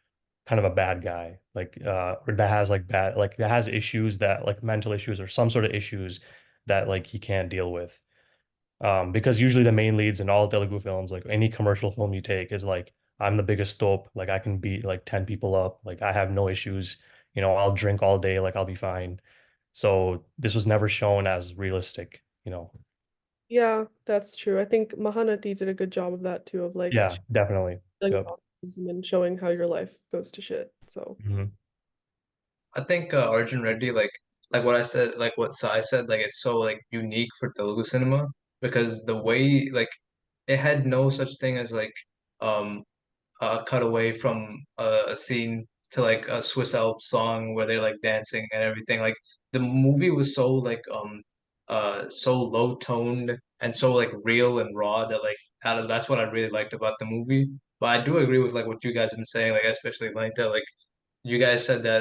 Speaker 3: kind of a bad guy, like or that has like bad, like that has issues, that like mental issues or some sort of issues that like he can't deal with. Because usually the main leads in all Telugu films, like any commercial film you take, is like I'm the biggest dope, like I can beat like 10 people up, like I have no issues, I'll drink all day, like I'll be fine. So this was never shown as realistic.
Speaker 2: Yeah, that's true. I think Mahanati did a good job of that too, of like
Speaker 3: Yeah, definitely.
Speaker 2: showing
Speaker 3: Yep.
Speaker 2: optimism and showing how your life goes to shit. So
Speaker 3: Mhm.
Speaker 5: I think Arjun Reddy, like what I said, like what Sai said, like it's so like unique for Telugu cinema because the way like it had no such thing as like um cut away from a scene to like a Swiss Alps song where they're like dancing and everything. Like the movie was so like so low toned and so like real and raw that like that's what I really liked about the movie. But I do agree with like what you guys have been saying, like especially like that, like you guys said that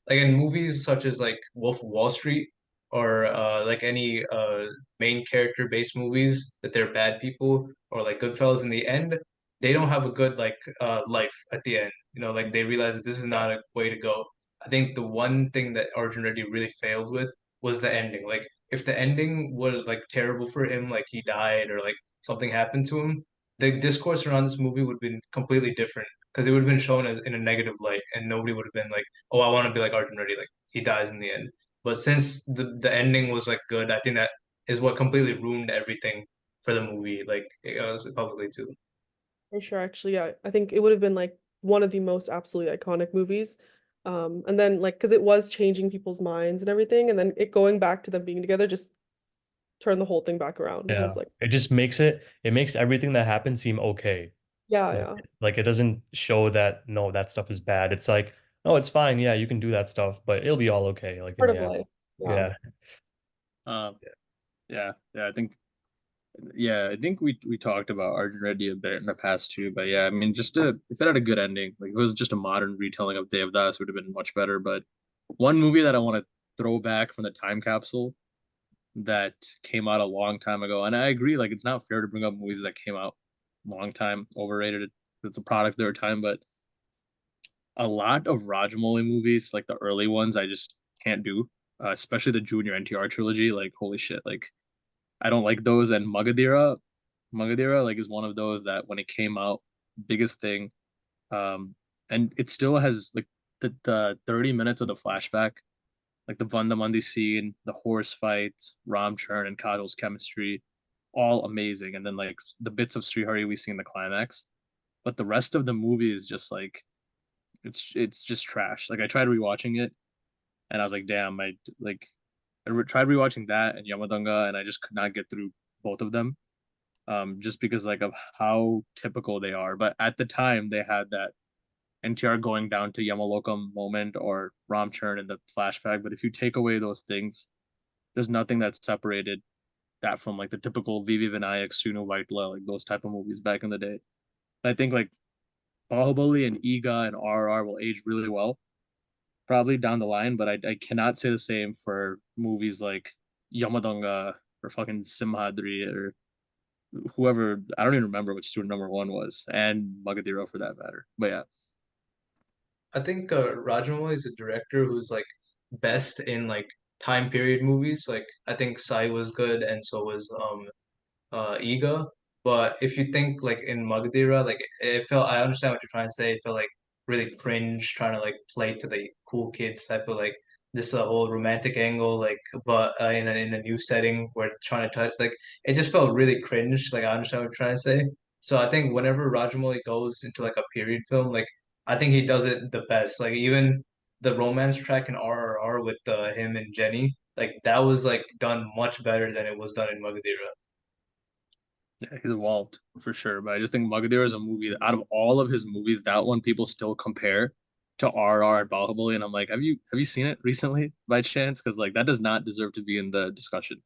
Speaker 5: like in movies such as like Wolf of Wall Street or like any main character based movies that they're bad people or like Goodfellas in the end they don't have a good like life at the end, like they realize that this is not a way to go. I think the one thing that Arjun Reddy really failed with was the ending. Like if the ending was like terrible for him, like he died or like something happened to him, the discourse around this movie would have been completely different because it would have been shown as in a negative light, and nobody would have been like, "Oh, I want to be like Arjun Reddy," like he dies in the end. But since the ending was like good, I think that is what completely ruined everything for the movie, like publicly too.
Speaker 2: for sure, actually, yeah, I think it would have been like one of the most absolutely iconic movies. And then like because it was changing people's minds and everything, and then it going back to them being together just turn the whole thing back around. And I
Speaker 3: Yeah.
Speaker 2: was like,
Speaker 3: It just makes everything that happens seem okay.
Speaker 2: yeah,
Speaker 3: Like,
Speaker 2: yeah.
Speaker 3: like it doesn't show that no, that stuff is bad. It's like, oh, it's fine. Yeah, you can do that stuff, but it'll be all okay. Like in
Speaker 2: Part
Speaker 3: the
Speaker 2: of
Speaker 3: end.
Speaker 2: life. Yeah.
Speaker 3: Yeah.
Speaker 1: Um, yeah, I think we talked about Arjun Reddy a bit in the past too, but yeah, I mean, if it had a good ending, like if it was just a modern retelling of Devdas, would have been much better. But one movie that I want to throw back from the time capsule that came out a long time ago, and I agree, like it's not fair to bring up movies that came out long time overrated. It's a product of their time, but a lot of Rajamouli movies, like the early ones, I just can't do, especially the Junior NTR trilogy. Like holy shit, like I don't like those. And Magadira like is one of those that when it came out, biggest thing. And it still has like the 30 minutes of the flashback, like the Vandamandi scene, the horse fight, Ram Chern and Kajol's chemistry, all amazing. And then like the bits of Srihari we see in the climax. But the rest of the movie is just like it's just trash. Like I tried rewatching it and I was like, damn, tried rewatching that and Yamadanga and I just could not get through both of them. Just because like of how typical they are. But at the time they had that NTR going down to Yamalokam moment or Ramchurn in the flashback. But if you take away those things, there's nothing that separated that from like the typical Vivi Vinayak, Sunu Vaitla, like those type of movies back in the day. I think like Bahubali and Iga and RR will age really well, probably down the line, but I cannot say the same for movies like Yamadanga or fucking Simhadri or whoever. I don't even remember what student number one was, and Magadiro for that matter. But yeah.
Speaker 5: I think Rajamouli is a director who's like best in like time period movies. Like I think Sai was good, and so was Iga. But if you think like in Magdira, like it felt, I understand what you're trying to say. It felt like really cringe, trying to like play to the cool kids type of like this whole romantic angle, like but in a new setting where trying to touch like it just felt really cringe. Like I understand what you're trying to say. So I think whenever Rajamouli goes into like a period film, like I think he does it the best. Like even the romance track in RRR with him and Jenny, like that was like done much better than it was done in Magadira.
Speaker 1: Yeah, he's evolved for sure. But I just think Magadir is a movie that out of all of his movies, that one people still compare to RR and Bahubali. And I'm like, have you seen it recently by chance? Because like that does not deserve to be in the discussion.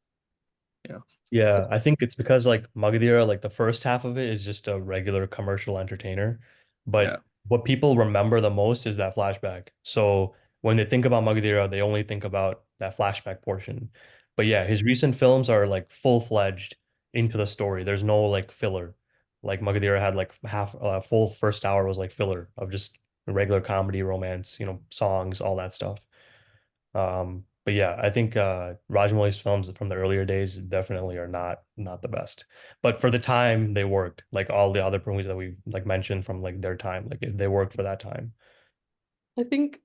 Speaker 1: Yeah.
Speaker 3: Yeah, I think it's because like Magadira, like the first half of it is just a regular commercial entertainer,
Speaker 1: Yeah.
Speaker 3: but what people remember the most is that flashback. So when they think about Magadira, they only think about that flashback portion. But yeah, his recent films are like full-fledged into the story. There's no like filler. Like Magadira had like half full first hour was like filler of just regular comedy, romance, songs, all that stuff. But yeah, I think Rajamouli's films from the earlier days definitely are not the best. But for the time, they worked. Like all the other movies that we've like mentioned from like their time, like they worked for that time.
Speaker 2: I think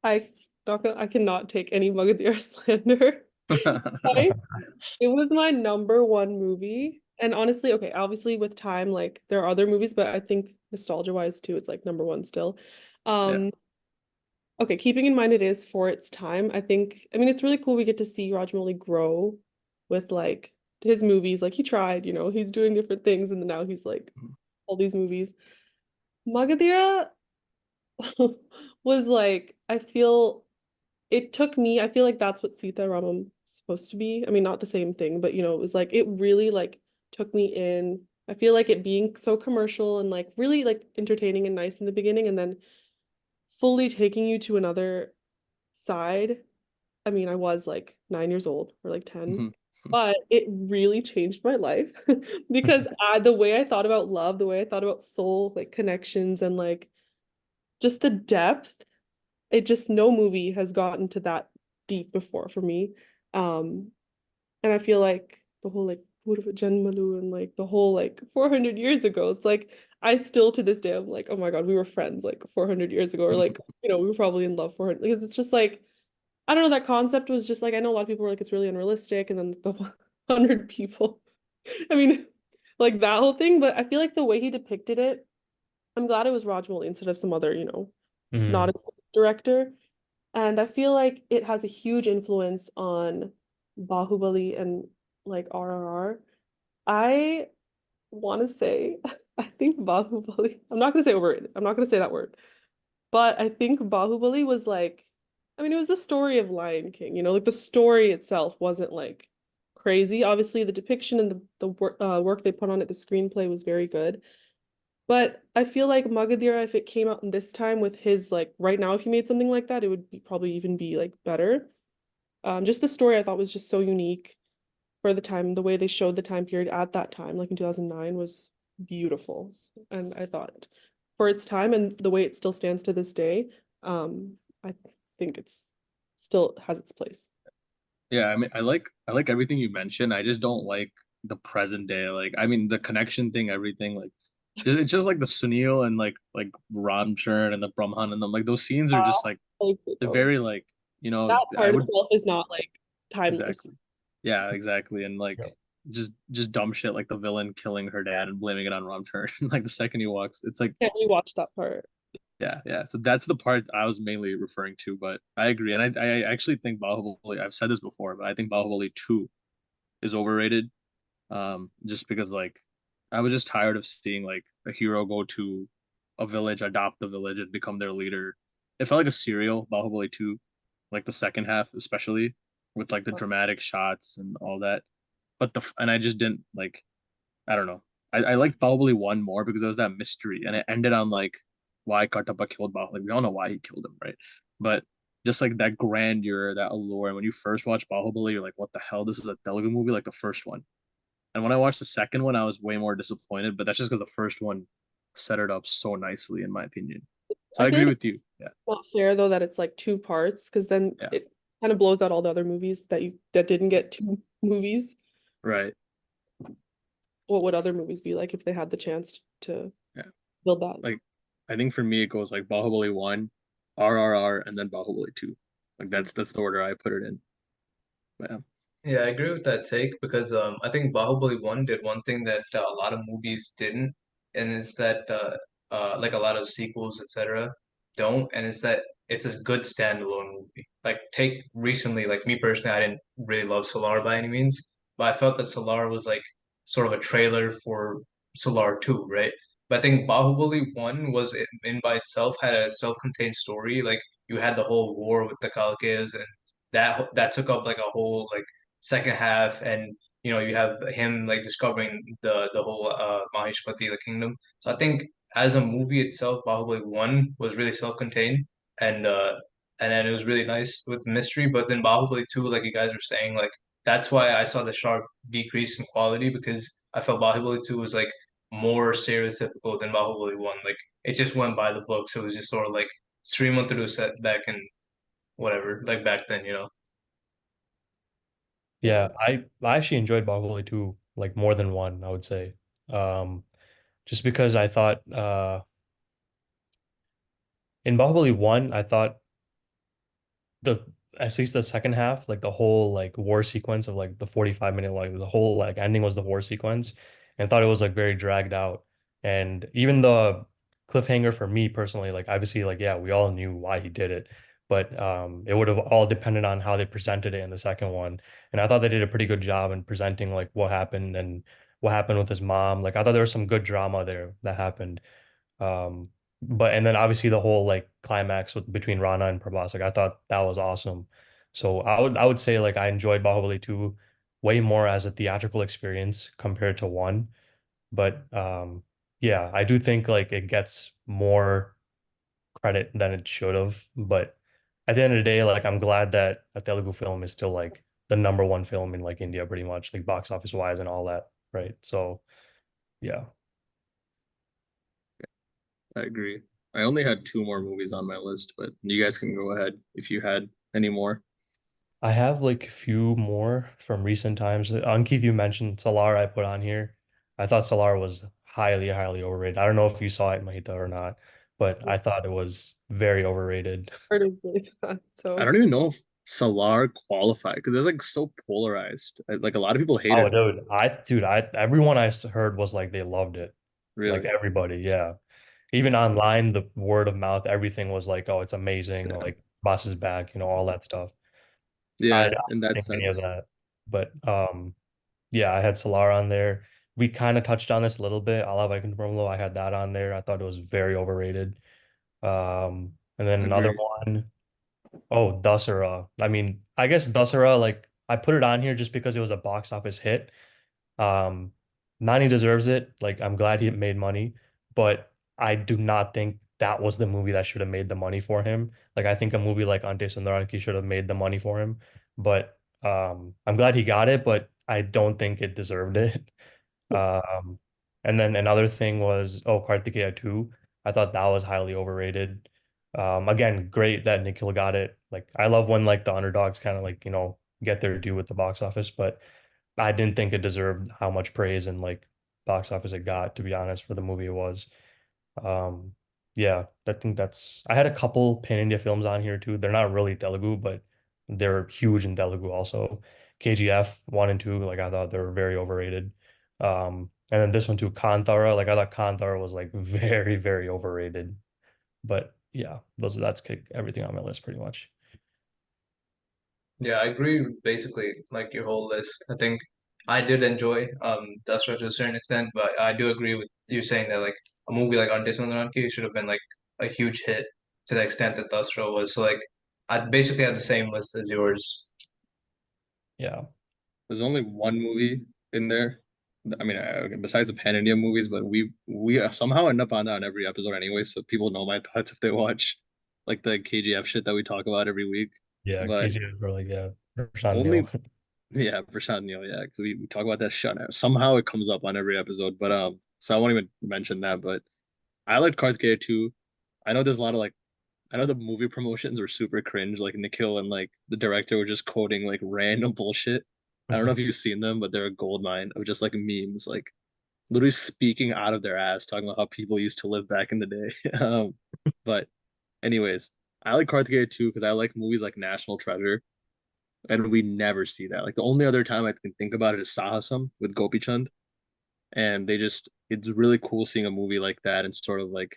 Speaker 2: I I cannot take any Magadir slander. I, it was my number one movie. And honestly, okay, obviously with time, like there are other movies, but I think nostalgia wise too, it's like number one still.
Speaker 1: Yeah.
Speaker 2: Um, okay, keeping in mind it is for its time. I mean, it's really cool we get to see Rajamouli grow with like his movies. Like he tried, he's doing different things, and then now he's like all these movies. Magadira was like, I feel like that's what Sita Ramam supposed to be. I mean, not the same thing, but it was like it really like took me in. I feel like it being so commercial and like really like entertaining and nice in the beginning, and then fully taking you to another side. I mean, I was like 9 years old or like 10,
Speaker 1: Mhm.
Speaker 2: but it really changed my life because the way I thought about love, the way I thought about soul, like connections and like just the depth, no movie has gotten to that deep before for me. Um, and I feel like the whole like Purva Janmalu and like the whole like 400 years ago, it's like I still to this day I'm like, oh my God, we were friends like 400 years ago, or like, we were probably in love for it because it's just like I don't know, that concept was just like I know a lot of people were like it's really unrealistic, and then the 100 people. I mean, like that whole thing, but I feel like the way he depicted it, I'm glad it was Rajmouli instead of some other, not
Speaker 3: Mhm.
Speaker 2: a director. And I feel like it has a huge influence on Bahubali and like RRR. I want to say, I think Bahubali, I'm not going to say overrated. I'm not going to say that word. But I think Bahubali was like, I mean, it was the story of Lion King, you know, like the story itself wasn't like crazy. Obviously, the depiction and the work they put on it, the screenplay was very good. But I feel like Magadira, if it came out in this time with his like right now, if he made something like that, it would be, probably even be like better. Just the story I thought was just so unique for the time. The way they showed the time period at that time, like in 2009, was beautiful. And I thought for its time and the way it still stands to this day, I think it's still has its place.
Speaker 1: Yeah, I mean, I like everything you mentioned. I just don't like the present day. Like, I mean, the connection thing, everything. Like, it's just like the Sunil and like Ram Charan and the Brahman and them. Like those scenes are just like
Speaker 2: Like, you
Speaker 1: they're
Speaker 2: know,
Speaker 1: very like
Speaker 2: that
Speaker 1: I
Speaker 2: part
Speaker 1: would
Speaker 2: itself is not like timeless.
Speaker 1: exactly. Yeah, exactly. And like
Speaker 3: Yeah.
Speaker 1: just dumb shit like the villain killing her dad and blaming it on Ram Charan. Like the second he walks, it's like
Speaker 2: Can't rewatch that part.
Speaker 1: yeah. So that's the part I was mainly referring to. But I agree, and I actually think Bahubali. I've said this before, but I think Bahubali 2 is overrated. Just because like I was just tired of seeing like a hero go to a village, adopt the village, and become their leader. It felt like a serial, Bahubali 2, like the second half, especially with like the dramatic shots and all that. But and I just didn't like I don't know. I liked Bahubali 1 more because there was that mystery and it ended on like why Katappa killed Bahubali. We all know why he killed him, right? But just like that grandeur, that allure. And when you first watch Bahubali, you're like, what the hell? This is a Telugu movie, like the first one. And when I watched the second one, I was way more disappointed, but that's just because the first one set it up so nicely, in my opinion. So
Speaker 2: I
Speaker 1: I
Speaker 2: feel
Speaker 1: agree
Speaker 2: like it's
Speaker 1: with you. Yeah.
Speaker 2: not fair though that it's like two parts because then
Speaker 1: Yeah.
Speaker 2: it kind of blows out all the other movies that didn't get two movies.
Speaker 1: Right.
Speaker 2: What would other movies be like if they had the chance to
Speaker 1: Yeah.
Speaker 2: build that?
Speaker 1: Like I think for me it goes like Bahubali 1, RRR, and then Bahubali 2. Like that's the order I put it in. But, yeah.
Speaker 5: Yeah, I agree with that take because I think Bahubali 1 did one thing that a lot of movies didn't, and it's that like a lot of sequels, etc., don't, and it's that it's a good standalone movie. Like take recently, like me personally, I didn't really love Solar by any means, but I felt that Solar was like sort of a trailer for Solar 2, right? But I think Bahubali 1 was in by itself had a self-contained story. Like you had the whole war with the Kalkes and that took up like a whole like second half, and you have him like discovering the whole Mahishmati, the kingdom. So I think as a movie itself, Bahubali 1 was really self-contained, and uh and then it was really nice with the mystery. But then Bahubali 2, like you guys were saying, like that's why I saw the sharp decrease in quality because I felt Bahubali 2 was like more stereotypical than Bahubali 1. Like it just went by the books. It was just sort of like Srimantaru set back in whatever, like back then.
Speaker 3: Yeah, I actually enjoyed Bahubali 2 like more than one, I would say. Um, just because I thought in Bahubali 1, I thought the at least the second half, like the whole like war sequence of like the 45-minute like the whole like ending was the war sequence and I thought it was like very dragged out. And even the cliffhanger for me personally, like obviously like yeah, we all knew why he did it, but it would have all depended on how they presented it in the second one. And I thought they did a pretty good job in presenting like what happened and what happened with his mom. Like I thought there was some good drama there that happened. Um, but and then obviously the whole like climax between Rana and Prabhas, like I thought that was awesome. So I would say like I enjoyed Bahubali 2 way more as a theatrical experience compared to one. But yeah, I do think like it gets more credit than it should have. But at the end of the day, like I'm glad that a Telugu film is still like the number one film in like India pretty much, like box office wise and all that, right? So yeah.
Speaker 1: I agree. I only had two more movies on my list, but you guys can go ahead if you had any more.
Speaker 3: I have like a few more from recent times. Ankit, you mentioned Solar I put on here. I thought Solar was highly, highly overrated. I don't know if you saw it, Mahita, or not, but I thought it was very overrated.
Speaker 2: Part of really bad.
Speaker 1: I
Speaker 2: So
Speaker 1: don't even know if Salar qualified because it's like so polarized. Like a lot of people hated
Speaker 3: Oh,
Speaker 1: it.
Speaker 3: dude, everyone heard was like they loved it. Like
Speaker 1: Really.
Speaker 3: everybody, yeah. Even online, the word of mouth, everything was like, oh, it's amazing.
Speaker 1: Yeah.
Speaker 3: Like boss is back, all that stuff. I
Speaker 1: Yeah,
Speaker 3: don't
Speaker 1: in that
Speaker 3: think any of
Speaker 1: sense.
Speaker 3: that. But Yeah, I had Solara on there. We kind of touched on this a little bit. Ala Vaikuntham, I had that on there. I thought it was very overrated. And then another
Speaker 1: Agree.
Speaker 3: one, oh, Dasara. I mean, I guess Dasara, like I put it on here just because it was a box office hit. Um, Nani deserves it. Like, I'm glad he made money, but I do not think that was the movie that should have made the money for him. Like, I think a movie like Ante Sundaranki should have made the money for him. But I'm glad he got it, but I don't think it deserved it. Um, and then another thing was, oh, Kartikeya 2. I thought that was highly overrated. Again, great that Nikhil got it. Like, I love when like the underdogs kind of like, get their due with the box office, but I didn't think it deserved how much praise and like box office it got, to be honest, for the movie it was. Um, yeah, I think that's. I had a couple Pan India films on here too. They're not really Telugu, but they're huge in Telugu also. KGF 1 and 2, like I thought they were very overrated. And then this one too, Kantara, like I thought Kantara was like very, very overrated. But yeah, that's everything on my list pretty much.
Speaker 5: Yeah, I agree with basically like your whole list. I think I did enjoy Dasra to a certain extent, but I do agree with you saying that like a movie like Ante Sundaranki should have been like a huge hit to the extent that Dasra was. So like I basically had the same list as yours.
Speaker 3: Yeah.
Speaker 1: There's only one movie in there. I mean, okay, besides the Pan India movies, but we somehow end up on that on every episode anyway, so people know my thoughts if they watch like the KGF shit that we talk about every week.
Speaker 3: Yeah,
Speaker 1: But
Speaker 3: KGF were like, yeah, Prashant Nil.
Speaker 1: only yeah, Prashant Neil, yeah, because we talk about that shit now. Somehow it comes up on every episode. But so I won't even mention that. But I liked Kartikeya too. I know there's a lot of like I know the movie promotions were super cringe, like Nikhil and like the director were just quoting like random bullshit. I don't know if you've seen them, but they're a gold mine of just like memes, like literally speaking out of their ass, talking about how people used to live back in the day. But anyways, I like Kartikeya too because I like movies like National Treasure, and we never see that. Like the only other time I can think about it is Sahasam with Gopi Chand, and it's really cool seeing a movie like that and sort of like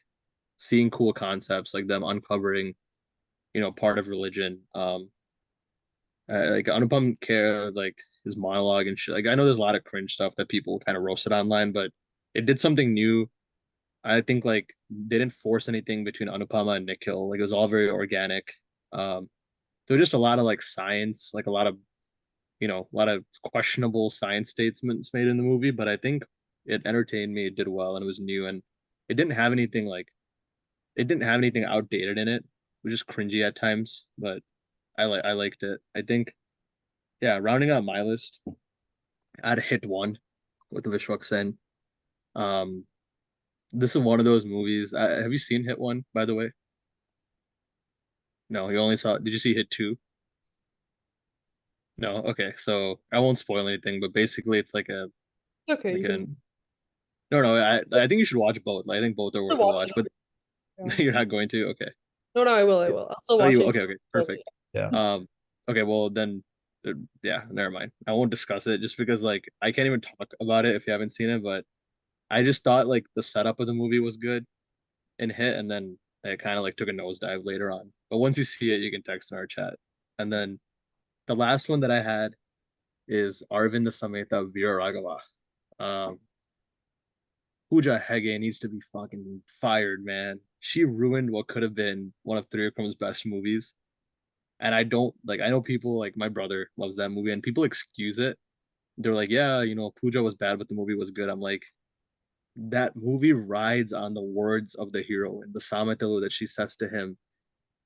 Speaker 1: seeing cool concepts like them uncovering part of religion. Like Anupam Kher, like his monologue and shit. Like I know there's a lot of cringe stuff that people kind of roasted online, but it did something new. I think like they didn't force anything between Anupama and Nikhil. Like it was all very organic. There was just a lot of like science, like a lot of questionable science statements made in the movie, but I think it entertained me. It did well, and it was new, and it didn't have anything like it didn't have anything outdated in it. It was just cringy at times, but I liked it. I think yeah, rounding out my list, I'd hit one with the Vishwak Sen. Um, this is one of those movies. Have you seen Hit One, by the way? No, you only saw. Did you see Hit Two? No. Okay, so I won't spoil anything, but basically, it's like a
Speaker 2: It's okay,
Speaker 1: like
Speaker 2: you can
Speaker 1: an. No, no. I think you should watch both. I think both are worth a
Speaker 2: watch
Speaker 1: watch,
Speaker 2: it.
Speaker 1: but
Speaker 2: Yeah.
Speaker 1: you're not going to. Okay.
Speaker 2: No, no, I will. I will. I'll still
Speaker 1: Oh,
Speaker 2: watch
Speaker 1: you
Speaker 2: it.
Speaker 1: okay? Okay, perfect.
Speaker 3: Yeah.
Speaker 1: Okay. Well, then, yeah. Never mind. I won't discuss it just because like I can't even talk about it if you haven't seen it. But I just thought like the setup of the movie was good and hit, and then it kind of like took a nosedive later on. But once you see it, you can text in our chat. And then the last one that I had is Arvind the Sameta Veera Raghava. Um, Pooja Hegde needs to be fucking fired, man. She ruined what could have been one of Trivikram's best movies. And I don't like. I know people like my brother loves that movie, and people excuse it. They're like, yeah, Pooja was bad, but the movie was good. I'm like, that movie rides on the words of the hero and the Sametalu that she says to him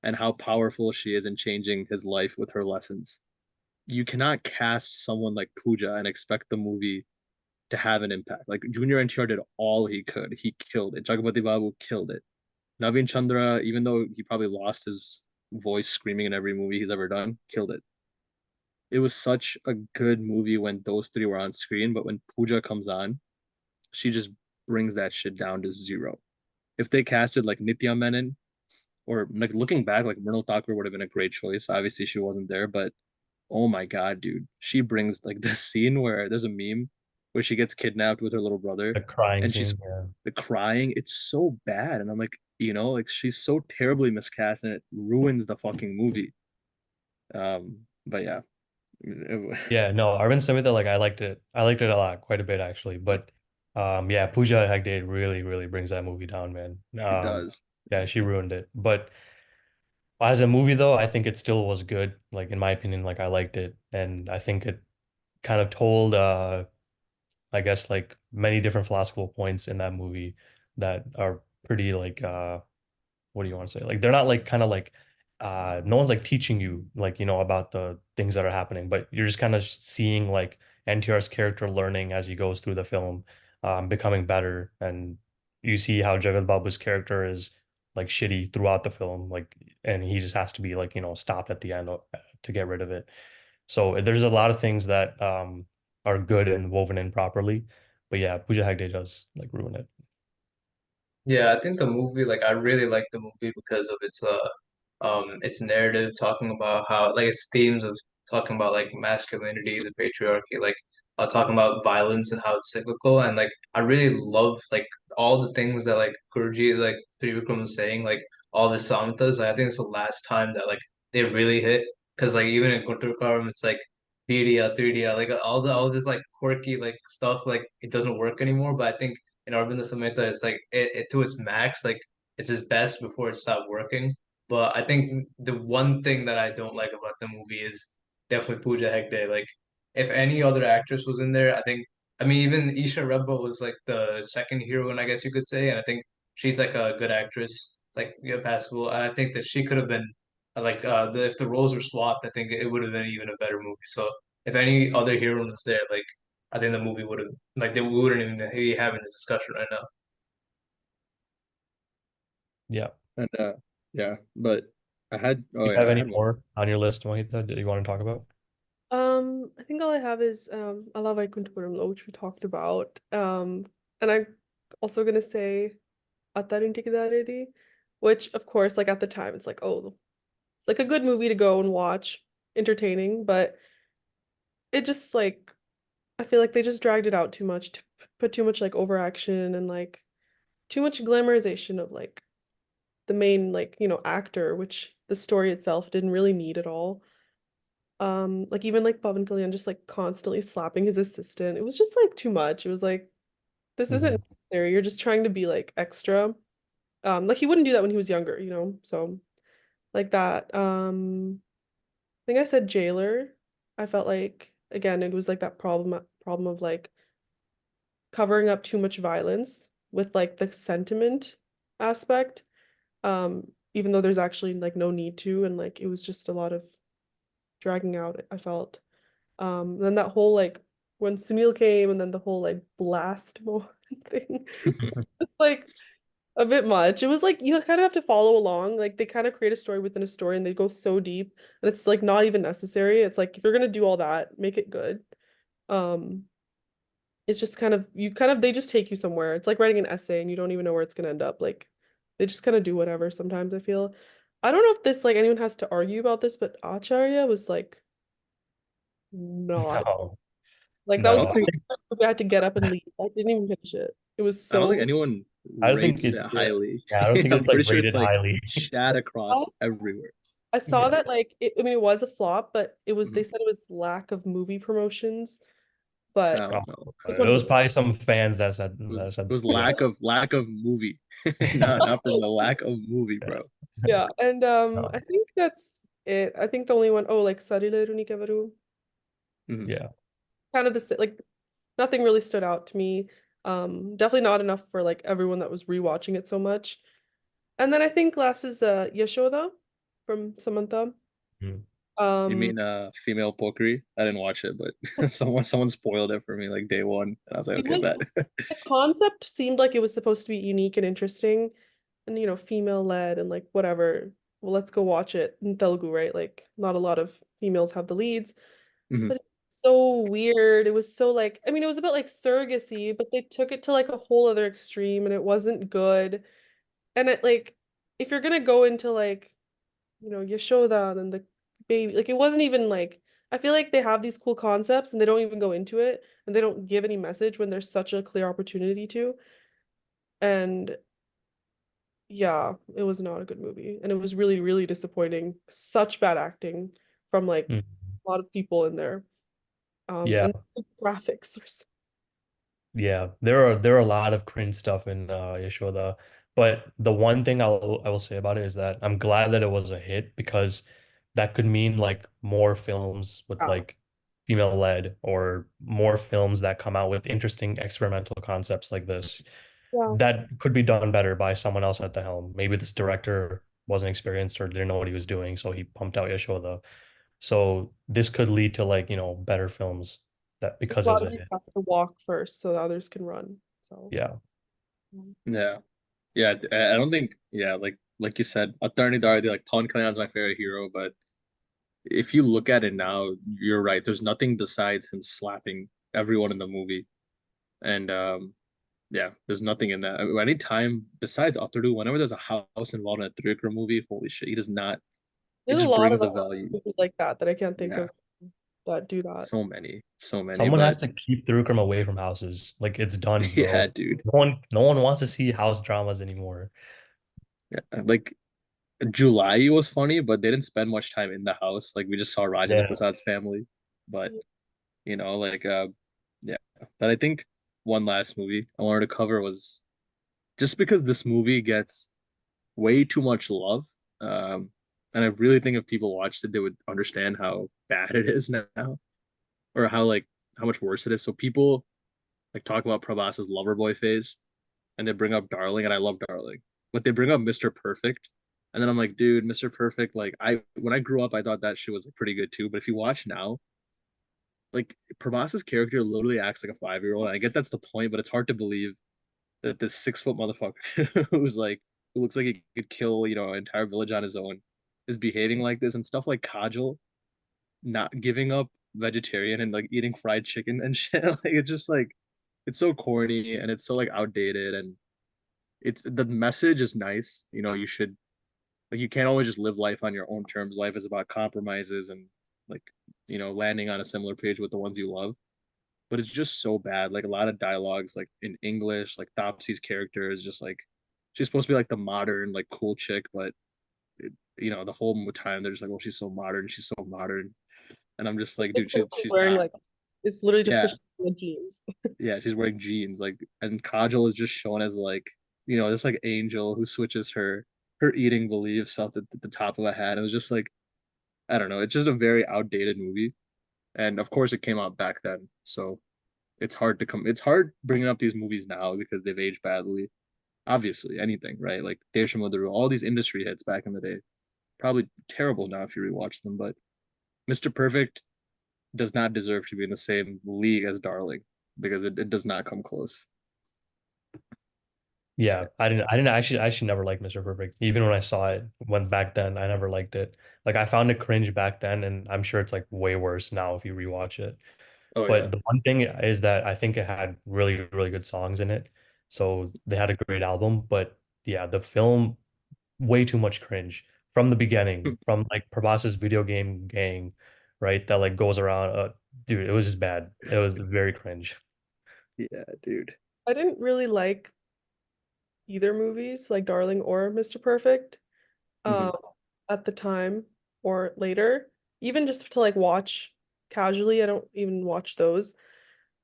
Speaker 1: and how powerful she is in changing his life with her lessons. You cannot cast someone like Pooja and expect the movie to have an impact. Like Junior NTR did all he could. He killed it. Jagapati Babu killed it. Naveen Chandra, even though he probably lost his voice screaming in every movie he's ever done, killed it. It was such a good movie when those three were on screen, but when Pooja comes on, she just brings that shit down to zero. If they casted like Nitya Menon, or like looking back, like Myrtle Thakur would have been a great choice. Obviously, she wasn't there, but oh my god, dude, she brings like this scene where there's a meme where she gets kidnapped with her little brother,
Speaker 3: The crying
Speaker 1: and she's
Speaker 3: scene. Yeah.
Speaker 1: the crying. It's so bad, and I'm like, like she's so terribly miscast, and it ruins the fucking movie. But yeah,
Speaker 3: Yeah, no, Arvind Samhita, like I liked it a lot, quite a bit actually. But yeah, Pooja Hegde really brings that movie down, man.
Speaker 1: It does.
Speaker 3: Yeah, she ruined it. But as a movie though, I think it still was good. Like in my opinion, like I liked it, and I think it kind of told I guess like many different philosophical points in that movie that are pretty like what do you want to say? Like they're not like kind of like no one's like teaching you like about the things that are happening, but you're just kind of seeing like NTR's character learning as he goes through the film, becoming better, and you see how Jagat Babu's character is like shitty throughout the film, like and he just has to be like stopped at the end to get rid of it. So there's a lot of things that are good and woven in properly, but yeah, Pooja Hegde does like ruin it.
Speaker 5: Yeah, I think the movie, like I really like the movie because of its narrative talking about how like its themes of talking about like masculinity, the patriarchy, like talking about violence and how it's cyclical, and like I really love like all the things that like Gurji like Trivikram was saying, like all the samhitas. I think it's the last time that like they really hit because like even in Kuturkaram it's like BDL, 3DL, like all this like quirky like stuff like it doesn't work anymore. But I think in Arvinda Samhita it's like it to its max, like it's his best before it stopped working. But I think the one thing that I don't like about the movie is definitely Pooja Hegde. Like, if any other actress was in there, I mean, even Isha Rebba was like the second heroine, I guess you could say, and I think she's like a good actress, like yeah, passable. And I think that she could have been if the roles were swapped, I think it would have been even a better movie. So if any other heroine was there, like I think the movie would have like they we wouldn't even be having this discussion right now.
Speaker 3: Yeah.
Speaker 1: And yeah, but I had
Speaker 3: Do
Speaker 1: oh
Speaker 3: you have
Speaker 1: yeah, I
Speaker 3: any
Speaker 1: had one.
Speaker 3: more on your list, Mahita, that you want to talk about?
Speaker 2: I think all I have is I love Vaikunthapuram, which we talked about. And I'm also gonna say Attarintikidaredi, which of course, like at the time, it's like, oh, it's like a good movie to go and watch, entertaining, but it just like I feel like they just dragged it out too much, to put too much like overaction and like too much glamorization of like the main like, actor, which the story itself didn't really need at all. Like even like Pavan Kalyan just like constantly slapping his assistant. It was just like too much. It was like this
Speaker 3: Hmm.
Speaker 2: isn't necessary. You're just trying to be like extra. Like he wouldn't do that when he was younger, So like that. I think I said Jailer. I felt like again it was like that problem of like covering up too much violence with like the sentiment aspect. Even though there's actually like no need to, and like it was just a lot of dragging out, I felt. Then that whole like when Sunil came and then the whole like blast moment thing. It's like a bit much. It was like you kind of have to follow along. Like they kind of create a story within a story and they go so deep and it's like not even necessary. It's like if you're gonna do all that, make it good. Um, it's just they just take you somewhere. It's like writing an essay and you don't even know where it's gonna end up. Like they just kind of do whatever sometimes, I feel. I don't know if this like anyone has to argue about this, but Acharya was like not
Speaker 3: No,
Speaker 2: like that
Speaker 1: I
Speaker 2: was
Speaker 1: don't
Speaker 3: no.
Speaker 1: think
Speaker 2: I had to get up and leave. I didn't even finish it. It was
Speaker 1: I don't think
Speaker 2: so
Speaker 1: anyone
Speaker 3: I don't think
Speaker 1: rates
Speaker 3: it,
Speaker 1: it
Speaker 3: yeah.
Speaker 1: highly.
Speaker 3: Yeah, I don't think
Speaker 1: I'm
Speaker 3: it's like
Speaker 1: pretty sure it's
Speaker 3: rated
Speaker 1: like
Speaker 3: highly.
Speaker 1: shat across everywhere.
Speaker 2: I saw
Speaker 3: Yeah.
Speaker 2: that like I mean it was a flop, but they
Speaker 1: Mhm.
Speaker 2: said it was lack of movie promotions. But
Speaker 3: Oh,
Speaker 1: Hell no.
Speaker 2: this
Speaker 3: it
Speaker 2: one
Speaker 3: was
Speaker 2: was
Speaker 3: probably some fans that said
Speaker 1: It was it
Speaker 3: that.
Speaker 1: was
Speaker 3: Yeah.
Speaker 1: lack of movie. Not from the lack of movie,
Speaker 3: Yeah.
Speaker 1: bro.
Speaker 2: yeah, and I
Speaker 3: No.
Speaker 2: think that's it. I think the only one oh like Sarile Runikevaru.
Speaker 1: Mhm.
Speaker 3: Yeah.
Speaker 2: Kind of like nothing really stood out to me. Definitely not enough for like everyone that was rewatching it so much. And then I think last is Yashoda from Samantha.
Speaker 3: Mm.
Speaker 1: You
Speaker 2: Um
Speaker 1: mean female pokery? I didn't watch it, but someone spoiled it for me like day one, and I was like,
Speaker 2: it
Speaker 1: okay, bet.
Speaker 2: was the concept seemed like it was supposed to be unique and interesting and female led and like whatever. Well, let's go watch it in Telugu, right? Like not a lot of females have the leads,
Speaker 1: Mhm.
Speaker 2: but it's so weird. It was so like I mean it was about like surrogacy, but they took it to like a whole other extreme and it wasn't good. And it like if you're gonna go into like Yashoda and the baby. Like it wasn't even like I feel like they have these cool concepts and they don't even go into it and they don't give any message when there's such a clear opportunity to. And yeah, it was not a good movie and it was really, really disappointing. Such bad acting from like
Speaker 3: Mm.
Speaker 2: a lot of people in there.
Speaker 3: Yeah.
Speaker 2: And the graphics are
Speaker 3: Yeah, there are a lot of cringe stuff in Yashoda, but the one thing I will say about it is that I'm glad that it was a hit because that could mean like more films with
Speaker 2: yeah.
Speaker 3: like female led or more films that come out with interesting experimental concepts like this
Speaker 2: Yeah.
Speaker 3: that could be done better by someone else at the helm. Maybe this director wasn't experienced or didn't know what he was doing, so he pumped out Yashoda. So this could lead to like, better films that
Speaker 2: A
Speaker 3: because it
Speaker 2: lot
Speaker 3: was
Speaker 2: of
Speaker 3: a
Speaker 2: these
Speaker 3: hit.
Speaker 2: have to walk first so the others can run. So
Speaker 3: Yeah.
Speaker 1: Yeah. Yeah, I don't think, yeah, like you said, Attorney Dardy, like Pawan Kalyan's my favorite hero, but if you look at it now, you're right. There's nothing besides him slapping everyone in the movie. And yeah, there's nothing in that. I mean, anytime besides Attodu, whenever there's a house involved in a Trivikram movie, holy shit, he does not, it
Speaker 2: there's a
Speaker 1: just
Speaker 2: lot
Speaker 1: brings
Speaker 2: of
Speaker 1: the value.
Speaker 2: movies like that I can't think
Speaker 1: Yeah,
Speaker 2: of that do that.
Speaker 1: so many,
Speaker 3: Someone has
Speaker 1: but
Speaker 3: to keep Thurukram away from houses. Like it's done,
Speaker 1: yeah,
Speaker 3: bro.
Speaker 1: dude.
Speaker 3: No one wants to see house dramas anymore.
Speaker 1: Yeah, like July was funny, but they didn't spend much time in the house. Like we just saw Rajendra
Speaker 3: Yeah.
Speaker 1: Prasad's family. But like yeah. But I think one last movie I wanted to cover was just because this movie gets way too much love. And I really think if people watched it, they would understand how bad it is now, or how much worse it is. So people like talk about Prabhas's lover boy phase, and they bring up Darling, and I love Darling, but they bring up Mr. Perfect, and then I'm like, dude, Mr. Perfect, like when I grew up, I thought that shit was like, pretty good too. But if you watch now, like Prabhas's character literally acts like a 5-year-old. I get that's the point, but it's hard to believe that this 6 foot motherfucker who looks like he could kill an entire village on his own is behaving like this and stuff like Kajal not giving up vegetarian and like eating fried chicken and shit. Like it's just like it's so corny and it's so like outdated and it's the message is nice. You should like you can't always just live life on your own terms. Life is about compromises and like landing on a similar page with the ones you love. But it's just so bad. Like a lot of dialogues like in English, like Topsy's character is just like she's supposed to be like the modern, like cool chick, but the whole time they're just like, oh, she's so modern. And I'm just like,
Speaker 2: Just
Speaker 1: dude, she's
Speaker 2: because she's
Speaker 1: she's
Speaker 2: wearing
Speaker 1: not.
Speaker 2: like it's literally just
Speaker 1: Yeah,
Speaker 2: because she's wearing jeans.
Speaker 1: yeah, she's wearing jeans, like, and Kajal is just shown as like, this like angel who switches her eating beliefs up at the top of a hat. It was just like, I don't know, it's just a very outdated movie. And of course it came out back then. So it's hard bringing up these movies now because they've aged badly. Obviously, anything, right? Like Deshamudaru, all these industry hits back in the day. Probably terrible now if you rewatch them, but Mr. Perfect does not deserve to be in the same league as Darling because it does not come close.
Speaker 3: Yeah, I didn't actually never liked Mr. Perfect. Even when I saw it when back then, I never liked it. Like I found it cringe back then, and I'm sure it's like way worse now if you rewatch it.
Speaker 1: Oh yeah.
Speaker 3: But the one thing is that I think it had really, really good songs in it. So they had a great album. But yeah, the film, way too much cringe from the beginning, from like Prabhas's video game gang, right? That like goes around. Dude, it was just bad. It was very cringe.
Speaker 1: Yeah, dude.
Speaker 2: I didn't really like either movies, like Darling or Mr. Perfect,
Speaker 1: Hmm.
Speaker 2: um, at the time or later. Even just to like watch casually, I don't even watch those.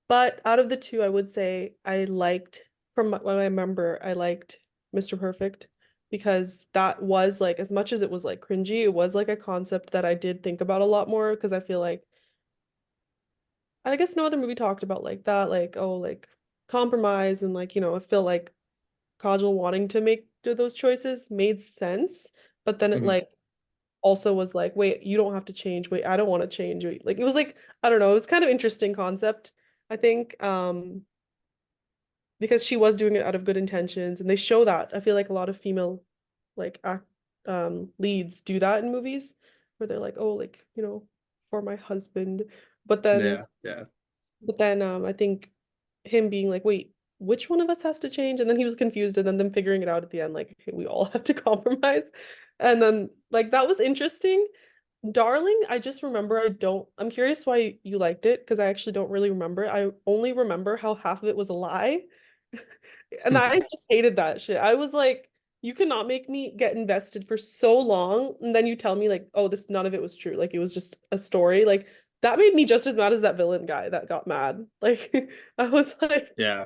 Speaker 2: But out of the two, I would say I liked, from what I remember, I liked Mr. Perfect because that was like, as much as it was like cringy, it was like a concept that I did think about a lot more because I feel like, I guess no other movie talked about like that, like, oh, like compromise and like, I feel like Kajal wanting to make those choices made sense, but then it
Speaker 1: Hmm.
Speaker 2: like also was like, wait, you don't have to change. Wait, I don't want to change. Wait, like it was like, I don't know, it was kind of interesting concept, I think. Because she was doing it out of good intentions, and they show that. I feel like a lot of female like leads do that in movies where they're like, oh, like, for my husband. But then
Speaker 1: Yeah, yeah.
Speaker 2: I think him being like, wait, which one of us has to change? And then he was confused, and then them figuring it out at the end, like, hey, we all have to compromise. And then like that was interesting. Darling, I just remember I'm curious why you liked it because I actually don't really remember. I only remember how half of it was a lie. And I just hated that shit. I was like, you cannot make me get invested for so long, and then you tell me like, oh, this none of it was true. Like it was just a story. Like that made me just as mad as that villain guy that got mad. Like I was like,
Speaker 1: Yeah.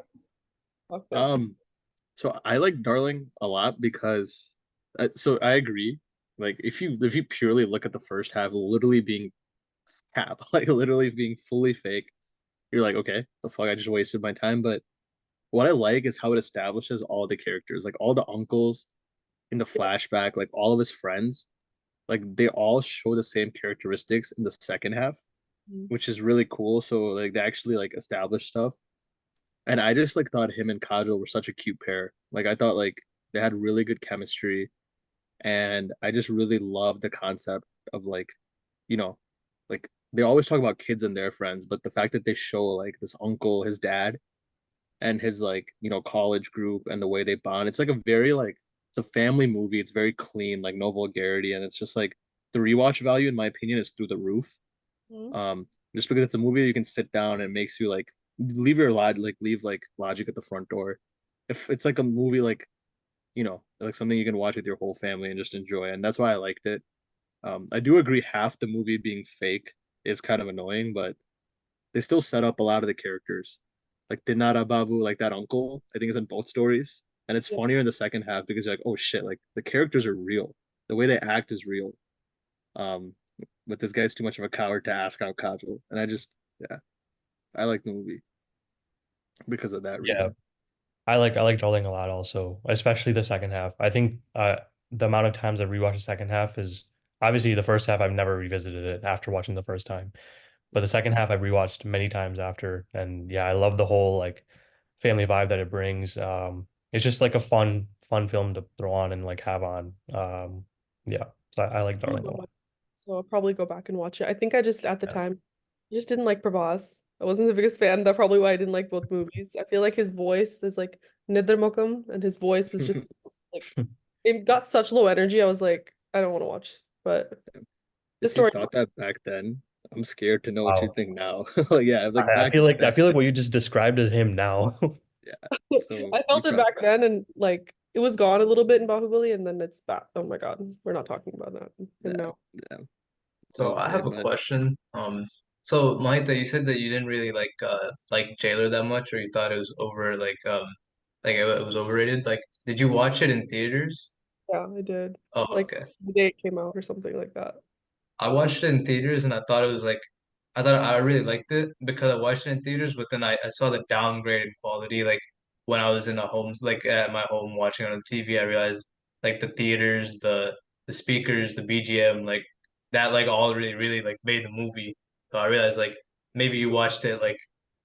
Speaker 2: fuck this.
Speaker 1: So I like Darling a lot because so I agree. Like if you purely look at the first half literally being cap, like literally being fully fake, you're like, okay, the fuck, I just wasted my time. But what I like is how it establishes all the characters, like all the uncles in the flashback, like all of his friends, like they all show the same characteristics in the second half,
Speaker 2: Mhm.
Speaker 1: which is really cool. So like they actually like establish stuff. And I just like thought him and Kajol were such a cute pair. Like I thought like they had really good chemistry, and I just really love the concept of like, you know, like they always talk about kids and their friends, but the fact that they show like this uncle, his dad, and his like, college group and the way they bond, it's like a very like it's a family movie. It's very clean, like no vulgarity, and it's just like the rewatch value, in my opinion, is through the roof.
Speaker 2: Mhm.
Speaker 1: Um, just because it's a movie you can sit down and it makes you like leave like logic at the front door. If it's like a movie like like something you can watch with your whole family and just enjoy, and that's why I liked it. I do agree half the movie being fake is kind of annoying, but they still set up a lot of the characters. Like Dinara Babu, like that uncle, I think is in both stories. And it's
Speaker 2: Yeah.
Speaker 1: funnier in the second half because you're like, oh shit, like the characters are real. The way they act is real. Um, but this guy's too much of a coward to ask out Kajol. And yeah, I like the movie because of that
Speaker 3: Yeah,
Speaker 1: reason.
Speaker 3: I like Darling a lot also, especially the second half. I think the amount of times I rewatched the second half is obviously the first half I've never revisited it after watching the first time. But the second half I've rewatched many times after. And yeah, I love the whole like family vibe that it brings. It's just like a fun film to throw on and like have on. Yeah. So I like
Speaker 2: I don't
Speaker 3: Darling a
Speaker 2: know
Speaker 3: lot.
Speaker 2: much, so I'll probably go back and watch it. I think I just at the
Speaker 3: Yeah.
Speaker 2: time just didn't like Prabhas. I wasn't the biggest fan. That's probably why I didn't like both movies. I feel like his voice is like Nidhar Mokam, and his voice was just like it got such low energy. I was like, I don't want to watch. But the
Speaker 1: If you
Speaker 2: story,
Speaker 1: thought that back then, I'm scared to know what you
Speaker 3: Wow.
Speaker 1: think now. Like, yeah, like
Speaker 3: I
Speaker 1: back
Speaker 3: feel like I
Speaker 1: then,
Speaker 3: feel like what you just described as him now.
Speaker 1: yeah. So
Speaker 2: I
Speaker 1: you
Speaker 2: felt it
Speaker 1: probably
Speaker 2: back then, and like it was gone a little bit in Bahubali, and then it's back. Oh my God, we're not talking about that. And
Speaker 1: yeah,
Speaker 2: now,
Speaker 1: yeah.
Speaker 5: So I
Speaker 1: Okay,
Speaker 5: have a
Speaker 1: but
Speaker 5: question. So Mahita, you said that you didn't really like Jailer that much, or you thought it was it was overrated. Like, did you watch it in theaters?
Speaker 2: yeah, I did.
Speaker 5: Oh,
Speaker 2: Like
Speaker 5: okay.
Speaker 2: the day it came out or something like that.
Speaker 5: I watched it in theaters and I thought it was like I thought I really liked it because I watched it in theaters, but then I saw the downgrade in quality like when I was in a homes like at my home watching on the TV, I realized like the theaters, the speakers, the BGM, like that like all really like made the movie. So I realized like maybe you watched it like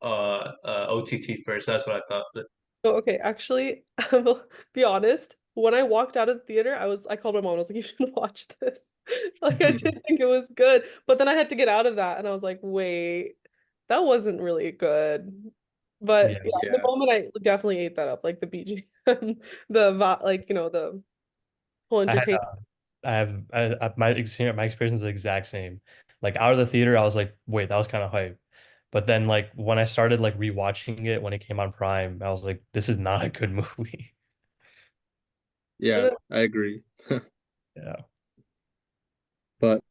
Speaker 5: OTT first. That's what I thought. But
Speaker 2: Oh, okay. Actually, I will be honest. When I walked out of the theater, I called my mom. I was like, "You should watch this." Like, I didn't think it was good, but then I had to get out of that, and I was like, "Wait, that wasn't really good."
Speaker 3: Yeah.
Speaker 2: But yeah, in the
Speaker 1: yeah,
Speaker 2: moment, I definitely ate that up. Like the BGM, like the whole
Speaker 3: I had
Speaker 2: entertainment.
Speaker 3: my experience is the exact same. Like out of the theater, I was like, wait, that was kind of hype. But then like when I started like rewatching it when it came on Prime, I was like, this is not a good movie.
Speaker 2: And
Speaker 1: yeah,
Speaker 2: then,
Speaker 1: I agree.
Speaker 3: Yeah.
Speaker 1: But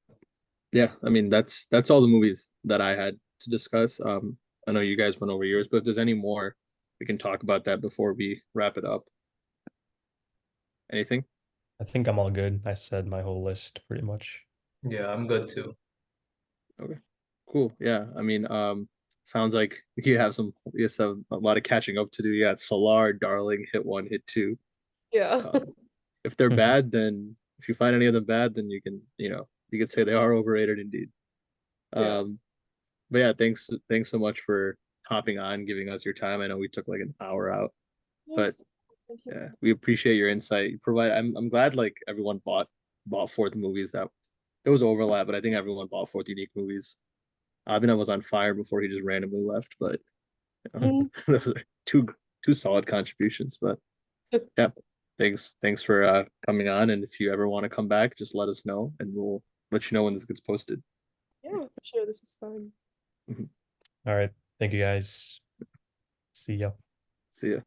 Speaker 1: yeah, I mean that's all the movies that I had to discuss. I know you guys went over yours, but if there's any more, we can talk about that before we wrap it up. Anything?
Speaker 3: I think I'm all good. I said my whole list pretty much.
Speaker 5: yeah, I'm good too.
Speaker 1: Okay, cool. Yeah, I mean, sounds like you have a lot of catching up to do. You got Solar, Darling, hit one, hit two.
Speaker 2: yeah.
Speaker 1: If they're
Speaker 3: Mhm.
Speaker 1: bad, then if you find any of them bad, then you can say they are overrated indeed.
Speaker 2: Yeah.
Speaker 1: Um, but yeah, thanks so much for hopping on, giving us your time. I know we took like an hour out, but
Speaker 2: Yes. Thank you.
Speaker 1: yeah, we appreciate your insight. You provide. I'm glad like everyone bought forth movies that there was overlap, but I think everyone bought forth unique movies. Abhinav was on fire before he just randomly left, but
Speaker 2: Mhm.
Speaker 1: those are two solid contributions. But yeah, thanks for coming on. And if you ever want to come back, just let us know, and we'll let you know when this gets posted.
Speaker 2: Yeah, for sure. This was fun.
Speaker 1: Mhm.
Speaker 3: All right. Thank you guys. See ya.
Speaker 1: See ya.